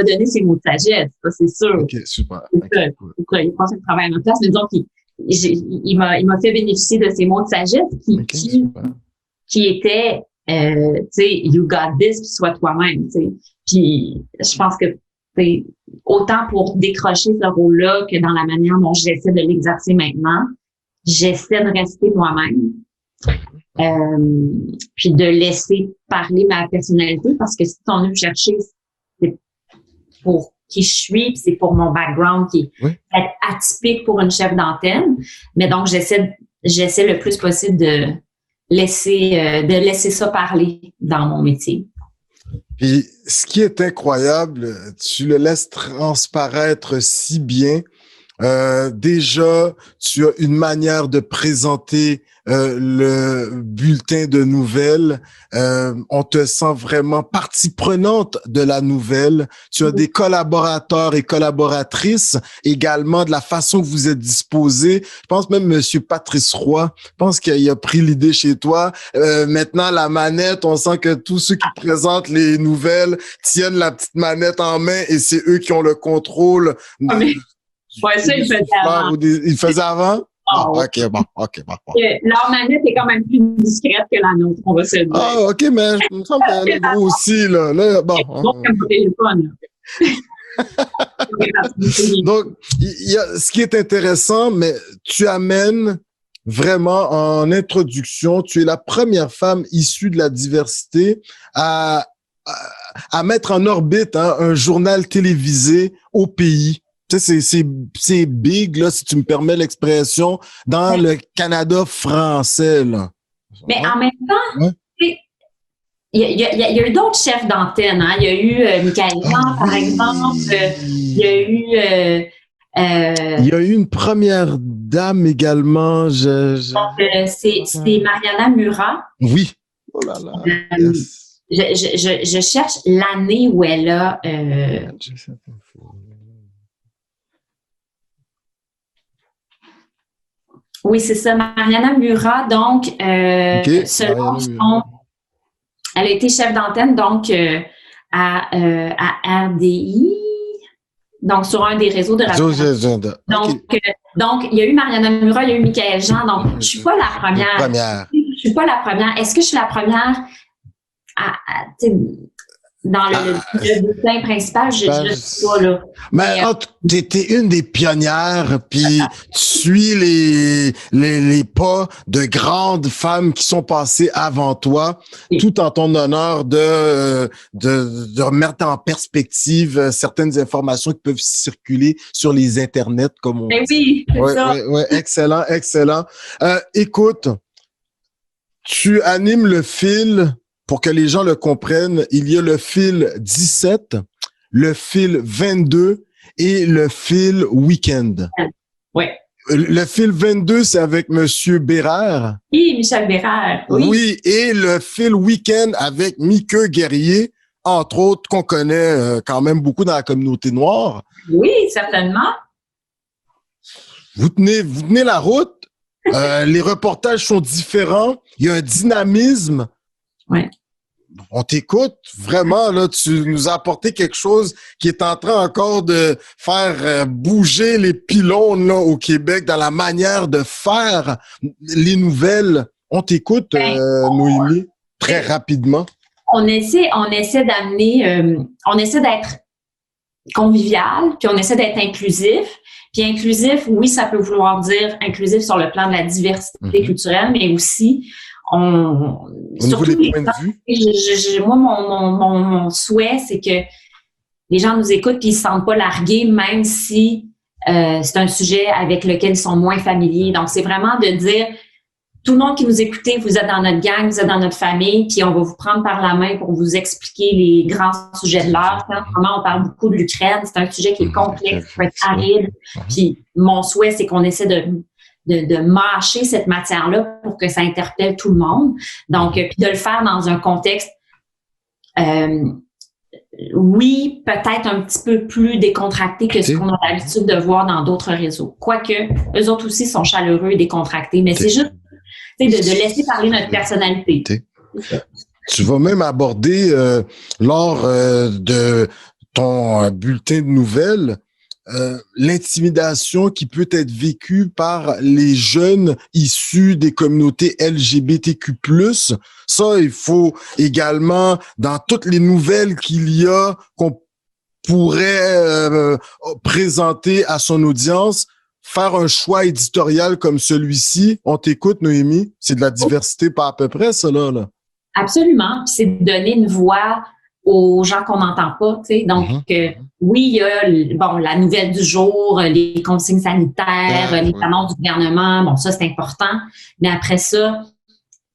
donné ses mots de sagesse, ça c'est sûr. OK, super. Okay, cool. Il pense qu'il travaille à ma place, mais disons qu'il m'a fait bénéficier de ses mots de sagesse qui étaient, tu sais, you got this, puis sois toi-même, tu sais. Puis je pense que autant pour décrocher ce rôle-là que dans la manière dont j'essaie de l'exercer maintenant, j'essaie de rester moi-même. Puis de laisser parler ma personnalité, parce que si on veut me chercher, c'est pour qui je suis, puis c'est pour mon background qui est atypique pour une chef d'antenne. Mais donc j'essaie le plus possible de laisser ça parler dans mon métier. Puis ce qui est incroyable, tu le laisses transparaître si bien. Déjà, tu as une manière de présenter le bulletin de nouvelles. On te sent vraiment partie prenante de la nouvelle. Tu as des collaborateurs et collaboratrices également, de la façon que vous êtes disposés. Je pense même Monsieur Patrice Roy, je pense qu'il a pris l'idée chez toi. Maintenant, la manette, on sent que tous ceux qui présentent les nouvelles tiennent la petite manette en main et c'est eux qui ont le contrôle. Ouais, ça, il faisait avant. Il faisait avant? OK, bon. Leur manette est quand même plus discrète que la nôtre, on va se dire. Ah, OK, mais il me semble qu'elle est gros aussi, là. Bon. Donc, ce qui est intéressant, mais tu amènes vraiment en introduction, tu es la première femme issue de la diversité à mettre en orbite un journal télévisé au pays. tu sais, c'est big, là, si tu me permets l'expression, dans le Canada français, là. Mais en même temps, Ouais. il y a eu d'autres chefs d'antenne. Hein? Il y a eu Michael Jean, par exemple. Il y a eu... Il y a eu une première dame également. Donc, c'est Mariana Murat. Oui. Oh là là. Yes. Je cherche l'année où elle a... Oui, c'est ça, Mariana Murat. Donc, selon son... Elle a été chef d'antenne, donc, à RDI, donc sur un des réseaux de radio. Donc, il y a eu Mariana Murat, il y a eu Michael Jean. Donc, je ne suis pas la première. Je suis pas la première. Est-ce que je suis la première dans le bulletin principal? Je ne sais pas, là. Mais tu étais une des pionnières, puis tu suis les pas de grandes femmes qui sont passées avant toi, oui, tout en ton honneur de remettre en perspective certaines informations qui peuvent circuler sur les internets, comme on dit. Oui, c'est ça. Ouais, excellent, excellent. Écoute, tu animes le fil. Pour que les gens le comprennent, il y a le fil 17, le fil 22 et le fil week-end. Oui. Le fil 22, c'est avec Monsieur Bérard. Oui, Michel Bérard. Oui. Oui, et le fil week-end avec Mique Guerrier, entre autres, qu'on connaît quand même beaucoup dans la communauté noire. Oui, certainement. Vous tenez la route. Les reportages sont différents. Il y a un dynamisme. Ouais. On t'écoute, vraiment, là, tu nous as apporté quelque chose qui est en train encore de faire bouger les pylônes, là, au Québec, dans la manière de faire les nouvelles. On t'écoute, Noémie, très rapidement. On essaie d'amener, on essaie d'être convivial, puis on essaie d'être inclusif. Puis inclusif, oui, ça peut vouloir dire inclusif sur le plan de la diversité culturelle, mais aussi surtout les points de vue. Moi, mon souhait, c'est que les gens nous écoutent et ils ne se sentent pas largués, même si c'est un sujet avec lequel ils sont moins familiers. Donc, c'est vraiment de dire, tout le monde qui nous écoute, vous êtes dans notre gang, vous êtes dans notre famille, puis on va vous prendre par la main pour vous expliquer les grands sujets de l'heure. Vraiment, on parle beaucoup de l'Ukraine. C'est un sujet qui est complexe, qui peut être aride. Puis, mon souhait, c'est qu'on essaie de mâcher cette matière-là pour que ça interpelle tout le monde. Donc, puis de le faire dans un contexte, oui, peut-être un petit peu plus décontracté que ce qu'on a l'habitude de voir dans d'autres réseaux. Quoique, eux autres aussi sont chaleureux et décontractés, mais c'est juste de laisser parler notre personnalité. Tu vas même aborder, lors de ton bulletin de nouvelles, l'intimidation qui peut être vécue par les jeunes issus des communautés LGBTQ+. Ça, il faut également, dans toutes les nouvelles qu'il y a, qu'on pourrait présenter à son audience, faire un choix éditorial comme celui-ci. On t'écoute, Noémie. C'est de la diversité pas à peu près, ça, là. Absolument. Puis c'est de donner une voix aux gens qu'on n'entend pas, tu sais. Donc, oui, il y a, la nouvelle du jour, les consignes sanitaires, les annonces du gouvernement. Bon, ça, c'est important. Mais après ça,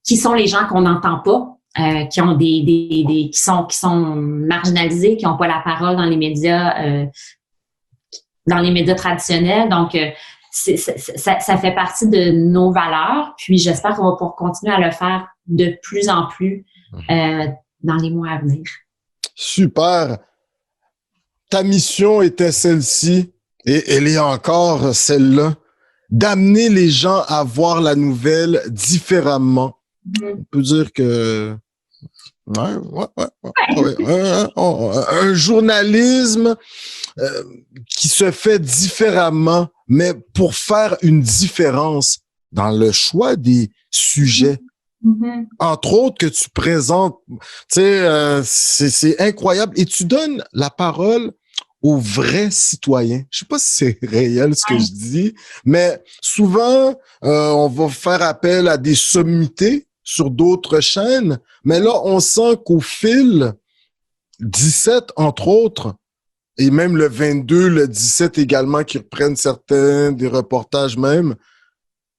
qui sont les gens qu'on n'entend pas, qui ont qui sont marginalisés, qui n'ont pas la parole dans les médias, traditionnels. Donc, ça fait partie de nos valeurs. Puis, j'espère qu'on va pouvoir continuer à le faire de plus en plus dans les mois à venir. Super. Ta mission était celle-ci, et elle est encore celle-là, d'amener les gens à voir la nouvelle différemment. On peut dire que un journalisme qui se fait différemment, mais pour faire une différence dans le choix des sujets. Entre autres que tu présentes, tu sais, c'est incroyable, et tu donnes la parole aux vrais citoyens. Je sais pas si c'est réel ce que je dis, mais souvent on va faire appel à des sommités sur d'autres chaînes, mais là on sent qu'au fil 17 entre autres, et même le 22, le 17 également, qui reprennent certains des reportages même,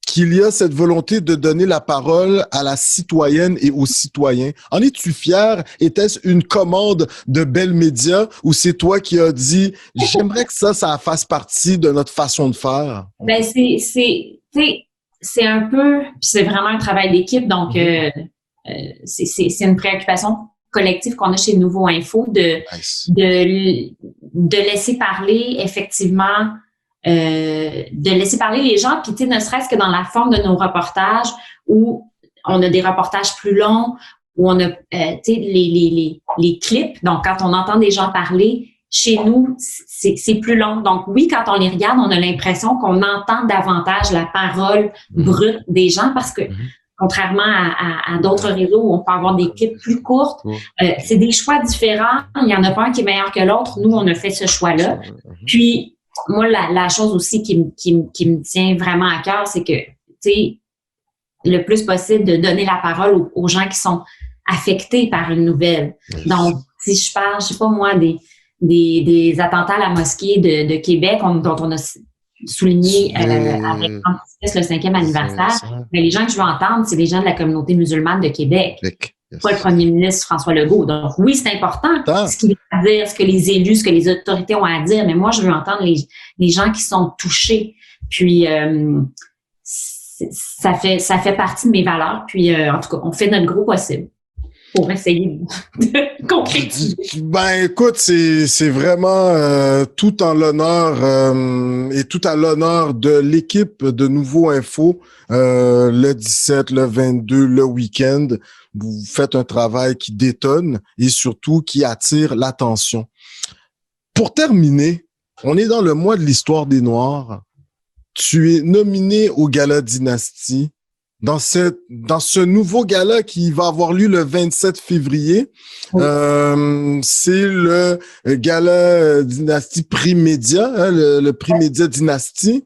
qu'il y a cette volonté de donner la parole à la citoyenne et aux citoyens. En es-tu fier? Était-ce une commande de Bell Media ou c'est toi qui as dit « J'aimerais que ça fasse partie de notre façon de faire » ? Ben, c'est un peu, c'est vraiment un travail d'équipe, donc c'est une préoccupation collective qu'on a chez Nouveau Info de laisser parler effectivement, de laisser parler les gens, puis tu sais, ne serait-ce que dans la forme de nos reportages où on a des reportages plus longs, où on a tu sais les clips, donc quand on entend des gens parler, chez nous, c'est plus long. Donc oui, quand on les regarde, on a l'impression qu'on entend davantage la parole brute des gens parce que contrairement à d'autres réseaux où on peut avoir des clips plus courtes, c'est des choix différents. Il y en a pas un qui est meilleur que l'autre. Nous, on a fait ce choix-là. Puis moi, la chose aussi qui me tient vraiment à cœur, c'est que, tu sais, le plus possible de donner la parole aux gens qui sont affectés par une nouvelle. Donc, si je parle, je sais pas moi, des attentats à la mosquée de Québec dont on a souligné avec Antipas le 5e anniversaire, mais les gens que je veux entendre, c'est les gens de la communauté musulmane de Québec. Pas le premier ministre François Legault. Donc oui, c'est important ce qu'il a à dire, ce que les élus, ce que les autorités ont à dire, mais moi, je veux entendre les gens qui sont touchés. Puis ça fait partie de mes valeurs. Puis en tout cas, on fait notre gros possible pour essayer de concrétiser. Ben écoute, c'est vraiment tout en l'honneur et tout à l'honneur de l'équipe de Nouveau Info, le 17, le 22, le week-end. Vous faites un travail qui détonne et surtout qui attire l'attention. Pour terminer, on est dans le mois de l'histoire des Noirs. Tu es nominé au Gala Dynastie. Dans ce nouveau gala qui va avoir lieu le 27 février, c'est le Gala Dynastie Prix Média, hein, le Prix Média Dynastie.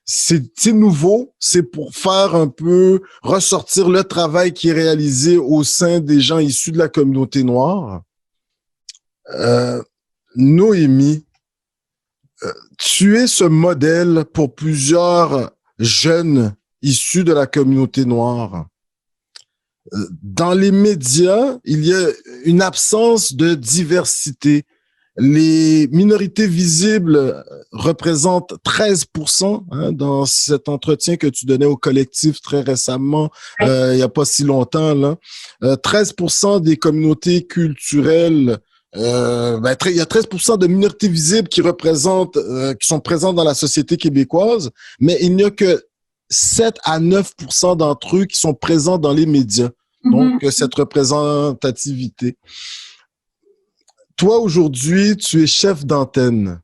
C'est nouveau, c'est pour faire un peu ressortir le travail qui est réalisé au sein des gens issus de la communauté noire. Noémie, tu es ce modèle pour plusieurs jeunes issus de la communauté noire. Dans les médias, il y a une absence de diversité. Les minorités visibles représentent 13% dans cet entretien que tu donnais au collectif très récemment, il n'y a pas si longtemps. Là. 13% des communautés culturelles, il y a 13% de minorités visibles qui représentent, qui sont présentes dans la société québécoise, mais il n'y a que 7 à 9% d'entre eux qui sont présents dans les médias. Donc, cette représentativité. Toi, aujourd'hui, tu es chef d'antenne.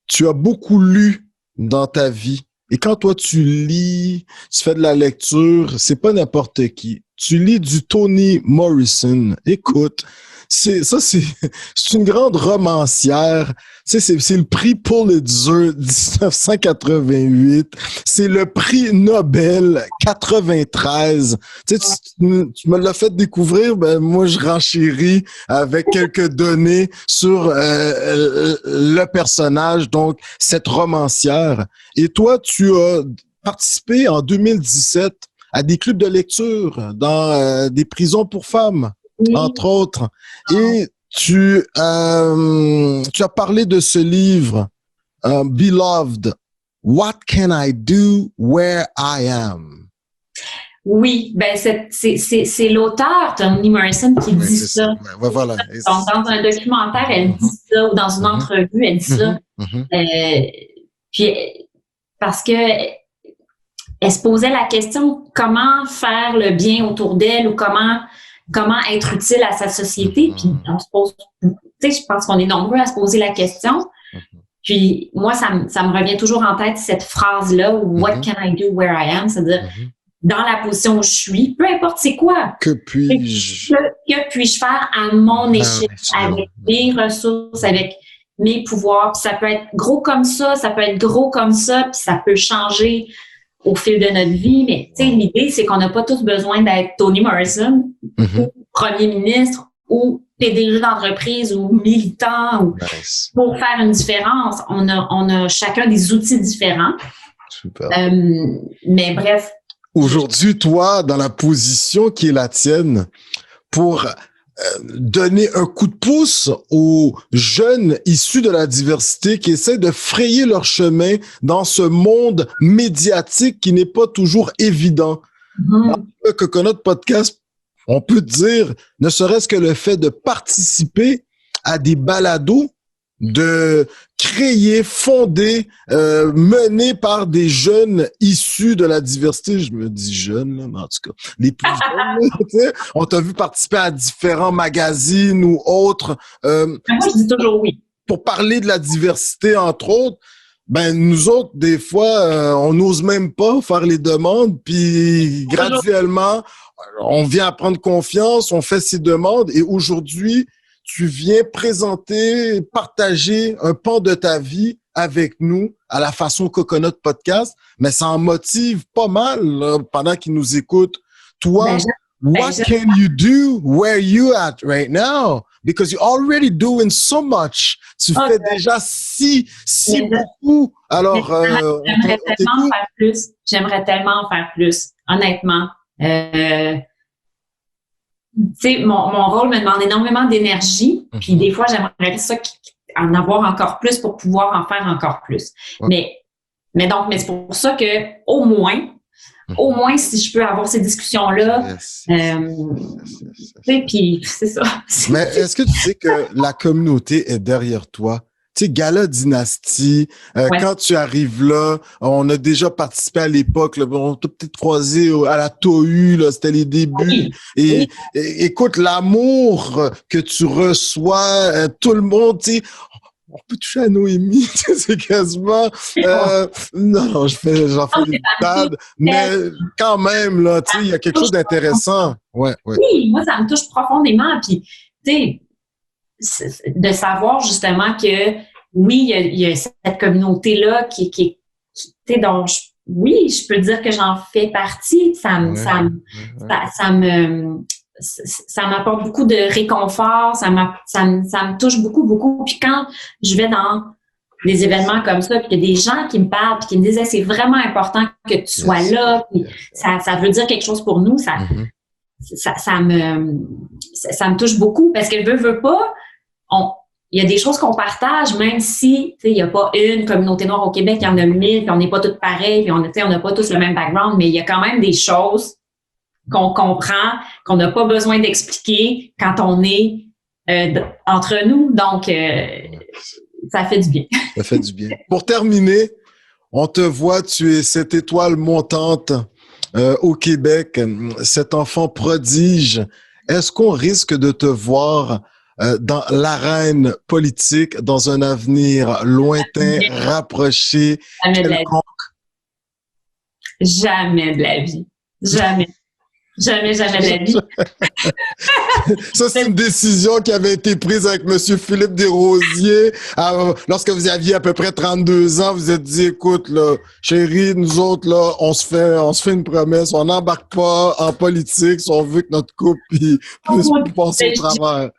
Tu as beaucoup lu dans ta vie. Et quand toi, tu lis, tu fais de la lecture, c'est pas n'importe qui. Tu lis du Toni Morrison. Écoute, c'est une grande romancière. Tu sais, c'est le prix Pulitzer 1988. C'est le prix Nobel 93. Tu sais, tu me l'as fait découvrir. Ben, moi, je renchéris avec quelques données sur le personnage, donc cette romancière. Et toi, tu as participé en 2017 à des clubs de lecture dans des prisons pour femmes. Entre autres. Et tu as parlé de ce livre, Beloved, What Can I Do Where I Am? Oui, ben c'est l'auteur, Toni Morrison, qui dit ça. Ben, voilà. Donc, dans un documentaire, elle dit ça, ou dans une entrevue, elle dit ça. Puis, parce que elle se posait la question, comment faire le bien autour d'elle ou comment être utile à sa société. Puis on se pose, tu sais, je pense qu'on est nombreux à se poser la question. Puis moi, ça me revient toujours en tête cette phrase-là, What can I do where I am? C'est-à-dire, dans la position où je suis, peu importe c'est quoi. Que puis-je faire à mon échelle, avec mes ressources, avec mes pouvoirs. Puis ça peut être gros comme ça peut être gros comme ça, puis ça peut changer au fil de notre vie, mais tu sais, l'idée, c'est qu'on n'a pas tous besoin d'être Toni Morrison ou premier ministre ou PDG d'entreprise ou militant ou pour faire une différence. On a chacun des outils différents. Super. Mais bref. Aujourd'hui, toi, dans la position qui est la tienne, pour donner un coup de pouce aux jeunes issus de la diversité qui essaient de frayer leur chemin dans ce monde médiatique qui n'est pas toujours évident. Dans le Coconut Podcast, on peut dire, ne serait-ce que le fait de participer à des balados, de créer, fonder, menés par des jeunes issus de la diversité. Je me dis jeunes, là, mais en tout cas, les plus jeunes, tu sais, on t'a vu participer à différents magazines ou autres. Moi, je dis toujours oui. Pour parler de la diversité, entre autres, ben nous autres, des fois, on n'ose même pas faire les demandes, puis graduellement, on vient à prendre confiance, on fait ces demandes, et aujourd'hui, tu viens présenter, partager un pan de ta vie avec nous à la façon Coconut Podcast, mais ça en motive pas mal là, pendant qu'ils nous écoutent. Toi, what can you do where you at right now? Because you're already doing so much. Tu fais déjà si beaucoup. Alors, j'aimerais tellement en faire plus. J'aimerais tellement en faire plus, honnêtement. Tu sais, mon rôle me demande énormément d'énergie, puis des fois, j'aimerais ça en avoir encore plus pour pouvoir en faire encore plus. Mais c'est pour ça que au moins, si je peux avoir ces discussions-là, puis c'est ça. Mais est-ce que tu sais que la communauté est derrière toi? Tu sais, Gala Dynastie, quand tu arrives là, on a déjà participé à l'époque, là, on t'a peut-être croisé à la TOU, là, c'était les débuts. Et écoute, l'amour que tu reçois, tout le monde, tu sais, on peut toucher à Noémie, c'est quasiment... non, j'en fais des bad, mais quand même, là, tu sais, il y a quelque chose d'intéressant. Ouais. Oui, moi, ça me touche profondément. Puis, tu sais, de savoir justement que, oui, il y a cette communauté-là qui tu sais, dont je peux dire que j'en fais partie. Ça m'apporte beaucoup de réconfort, ça me touche beaucoup, beaucoup. Puis quand je vais dans des événements comme ça, puis qu'il y a des gens qui me parlent, puis qui me disent c'est vraiment important que tu sois là, puis ça veut dire quelque chose pour nous, ça me touche beaucoup parce que veux pas, il y a des choses qu'on partage, même si il n'y a pas une communauté noire au Québec, il y en a 1000, puis on n'est pas toutes pareilles, puis on n'a pas tous le même background, mais il y a quand même des choses qu'on comprend, qu'on n'a pas besoin d'expliquer quand on est entre nous. Donc, ça fait du bien. Ça fait du bien. Pour terminer, on te voit, tu es cette étoile montante au Québec, cet enfant prodige. Est-ce qu'on risque de te voir dans l'arène politique dans un avenir lointain, rapproché, quelconque? Jamais de la vie. Jamais. Jamais de la vie. Ça, c'est une décision qui avait été prise avec Monsieur Philippe Desrosiers. Lorsque vous aviez à peu près 32 ans, vous êtes dit, écoute, là, chérie, nous autres, là, on se fait une promesse. On n'embarque pas en politique si on veut que notre couple puisse passer au travers.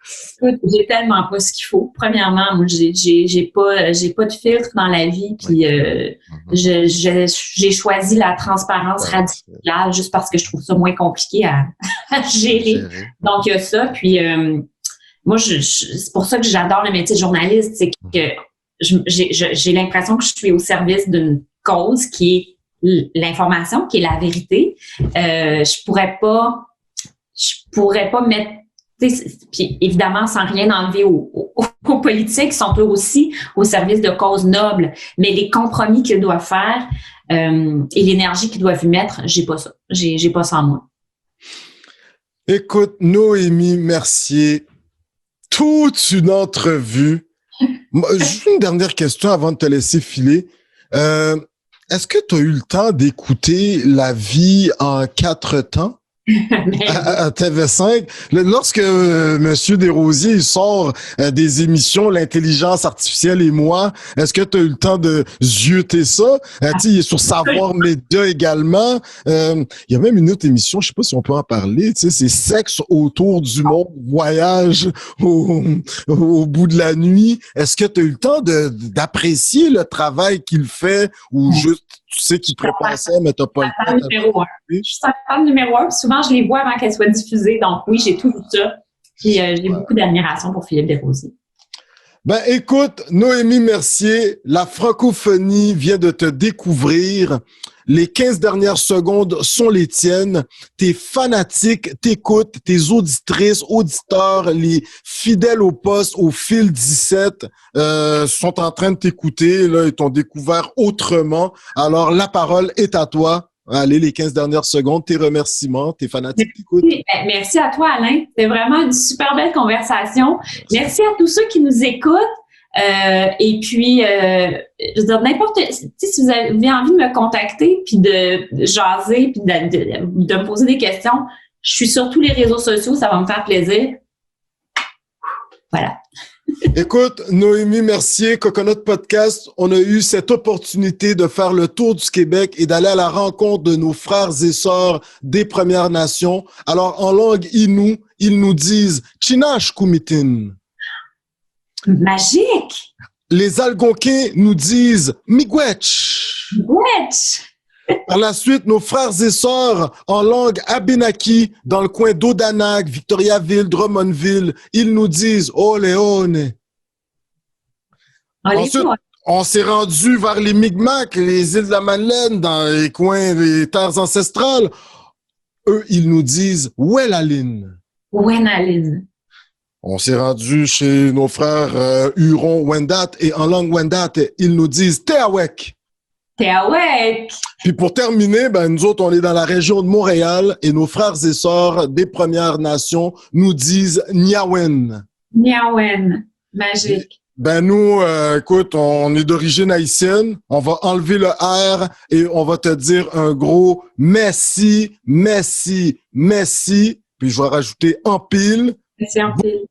Écoute, j'ai tellement pas ce qu'il faut. Premièrement, moi, j'ai pas de filtre dans la vie. Puis, j'ai choisi la transparence radicale juste parce que je trouve ça moins compliqué à gérer. Donc, il y a ça. Puis, moi, c'est pour ça que j'adore le métier de journaliste. C'est que j'ai l'impression que je suis au service d'une cause qui est l'information, qui est la vérité. Je pourrais pas mettre... Puis, évidemment, sans rien enlever aux politiques, sont eux aussi au service de causes nobles. Mais les compromis qu'ils doivent faire et l'énergie qu'ils doivent y mettre, j'ai pas ça. J'ai pas ça en moi. Écoute, Noémie Mercier, toute une entrevue. Juste une dernière question avant de te laisser filer. Est-ce que tu as eu le temps d'écouter La vie en 4 temps? à TV5. Lorsque Monsieur Desrosiers il sort des émissions L'intelligence artificielle et moi, est-ce que tu as eu le temps de zioter ça? Il est sur Savoir Média également. Il y a même une autre émission, je sais pas si on peut en parler, c'est Sexe autour du monde, voyage au bout de la nuit. Est-ce que tu as eu le temps d'apprécier le travail qu'il fait ou juste tu sais qu'il prépare ça, mais t'as pas le temps? Je suis sa femme numéro 1. Souvent, je les vois avant qu'elles soient diffusées. Donc, oui, j'ai tout vu ça. Puis, j'ai beaucoup d'admiration pour Philippe Desrosiers. Ben, écoute, Noémie Mercier, la francophonie vient de te découvrir. Les 15 dernières secondes sont les tiennes. Tes fanatiques t'écoutent, tes auditrices, auditeurs, les fidèles au poste, au fil 17, sont en train de t'écouter. Là, ils t'ont découvert autrement. Alors, la parole est à toi. Allez, les 15 dernières secondes, tes remerciements, tes fanatiques t'écoutent. Merci à toi, Alain. C'était vraiment une super belle conversation. Merci à tous ceux qui nous écoutent. Et puis, je veux dire, si vous avez envie de me contacter, puis de jaser, puis de me poser des questions, je suis sur tous les réseaux sociaux, ça va me faire plaisir. Voilà. Écoute, Noémie Mercier, Coconut Podcast, on a eu cette opportunité de faire le tour du Québec et d'aller à la rencontre de nos frères et sœurs des Premières Nations. Alors, en langue Innu, ils nous disent « Chinash Kumitin ». Magique! Les Algonquins nous disent « Miigwech ». Miigwech! Par la suite, nos frères et sœurs en langue Abénaki, dans le coin d'Odanak, Victoriaville, Drummondville, ils nous disent « Oleone ». Ensuite, on s'est rendu vers les Mi'kmaq, les îles de la Madeleine, dans les coins des terres ancestrales. Eux, ils nous disent « Welalin ». Welalin. On s'est rendu chez nos frères Huron-Wendat et en langue Wendat, ils nous disent « Teawek ». Teawek. Puis pour terminer, ben nous autres, on est dans la région de Montréal et nos frères et sœurs des Premières Nations nous disent Niawen. Niawen. Magique. Ben nous, écoute, on est d'origine haïtienne. On va enlever le R et on va te dire un gros merci, merci, merci. Puis je vais rajouter en pile. Merci en pile.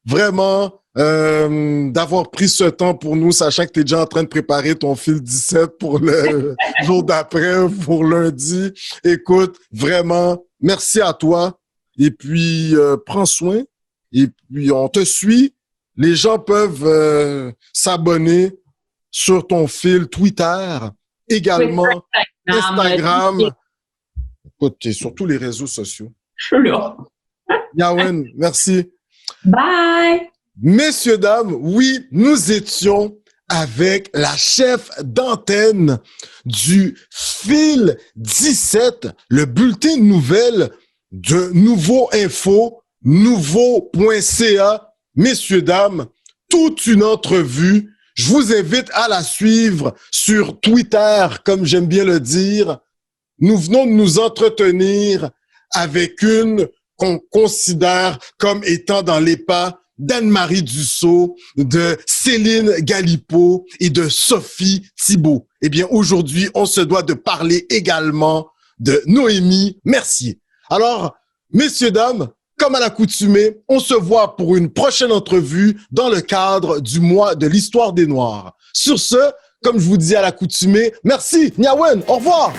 Vraiment. D'avoir pris ce temps pour nous, sachant que tu es déjà en train de préparer ton fil 17 pour le jour d'après, pour lundi. Écoute, vraiment, merci à toi. Et puis, prends soin. Et puis, on te suit. Les gens peuvent s'abonner sur ton fil Twitter, également Instagram. Écoute, tu es sur tous les réseaux sociaux. Je suis là. Yawen, merci. Bye! Messieurs, dames, oui, nous étions avec la chef d'antenne du fil 17, le bulletin de nouvelles de Nouveau Info, nouveau.ca. Messieurs, dames, toute une entrevue. Je vous invite à la suivre sur Twitter, comme j'aime bien le dire. Nous venons de nous entretenir avec une qu'on considère comme étant dans les pas d'Anne-Marie Dussault, de Céline Galipeau et de Sophie Thibault. Eh bien, aujourd'hui, on se doit de parler également de Noémie Mercier. Alors, messieurs, dames, comme à l'accoutumée, on se voit pour une prochaine entrevue dans le cadre du mois de l'histoire des Noirs. Sur ce, comme je vous dis à l'accoutumée, merci, Niawen, au revoir!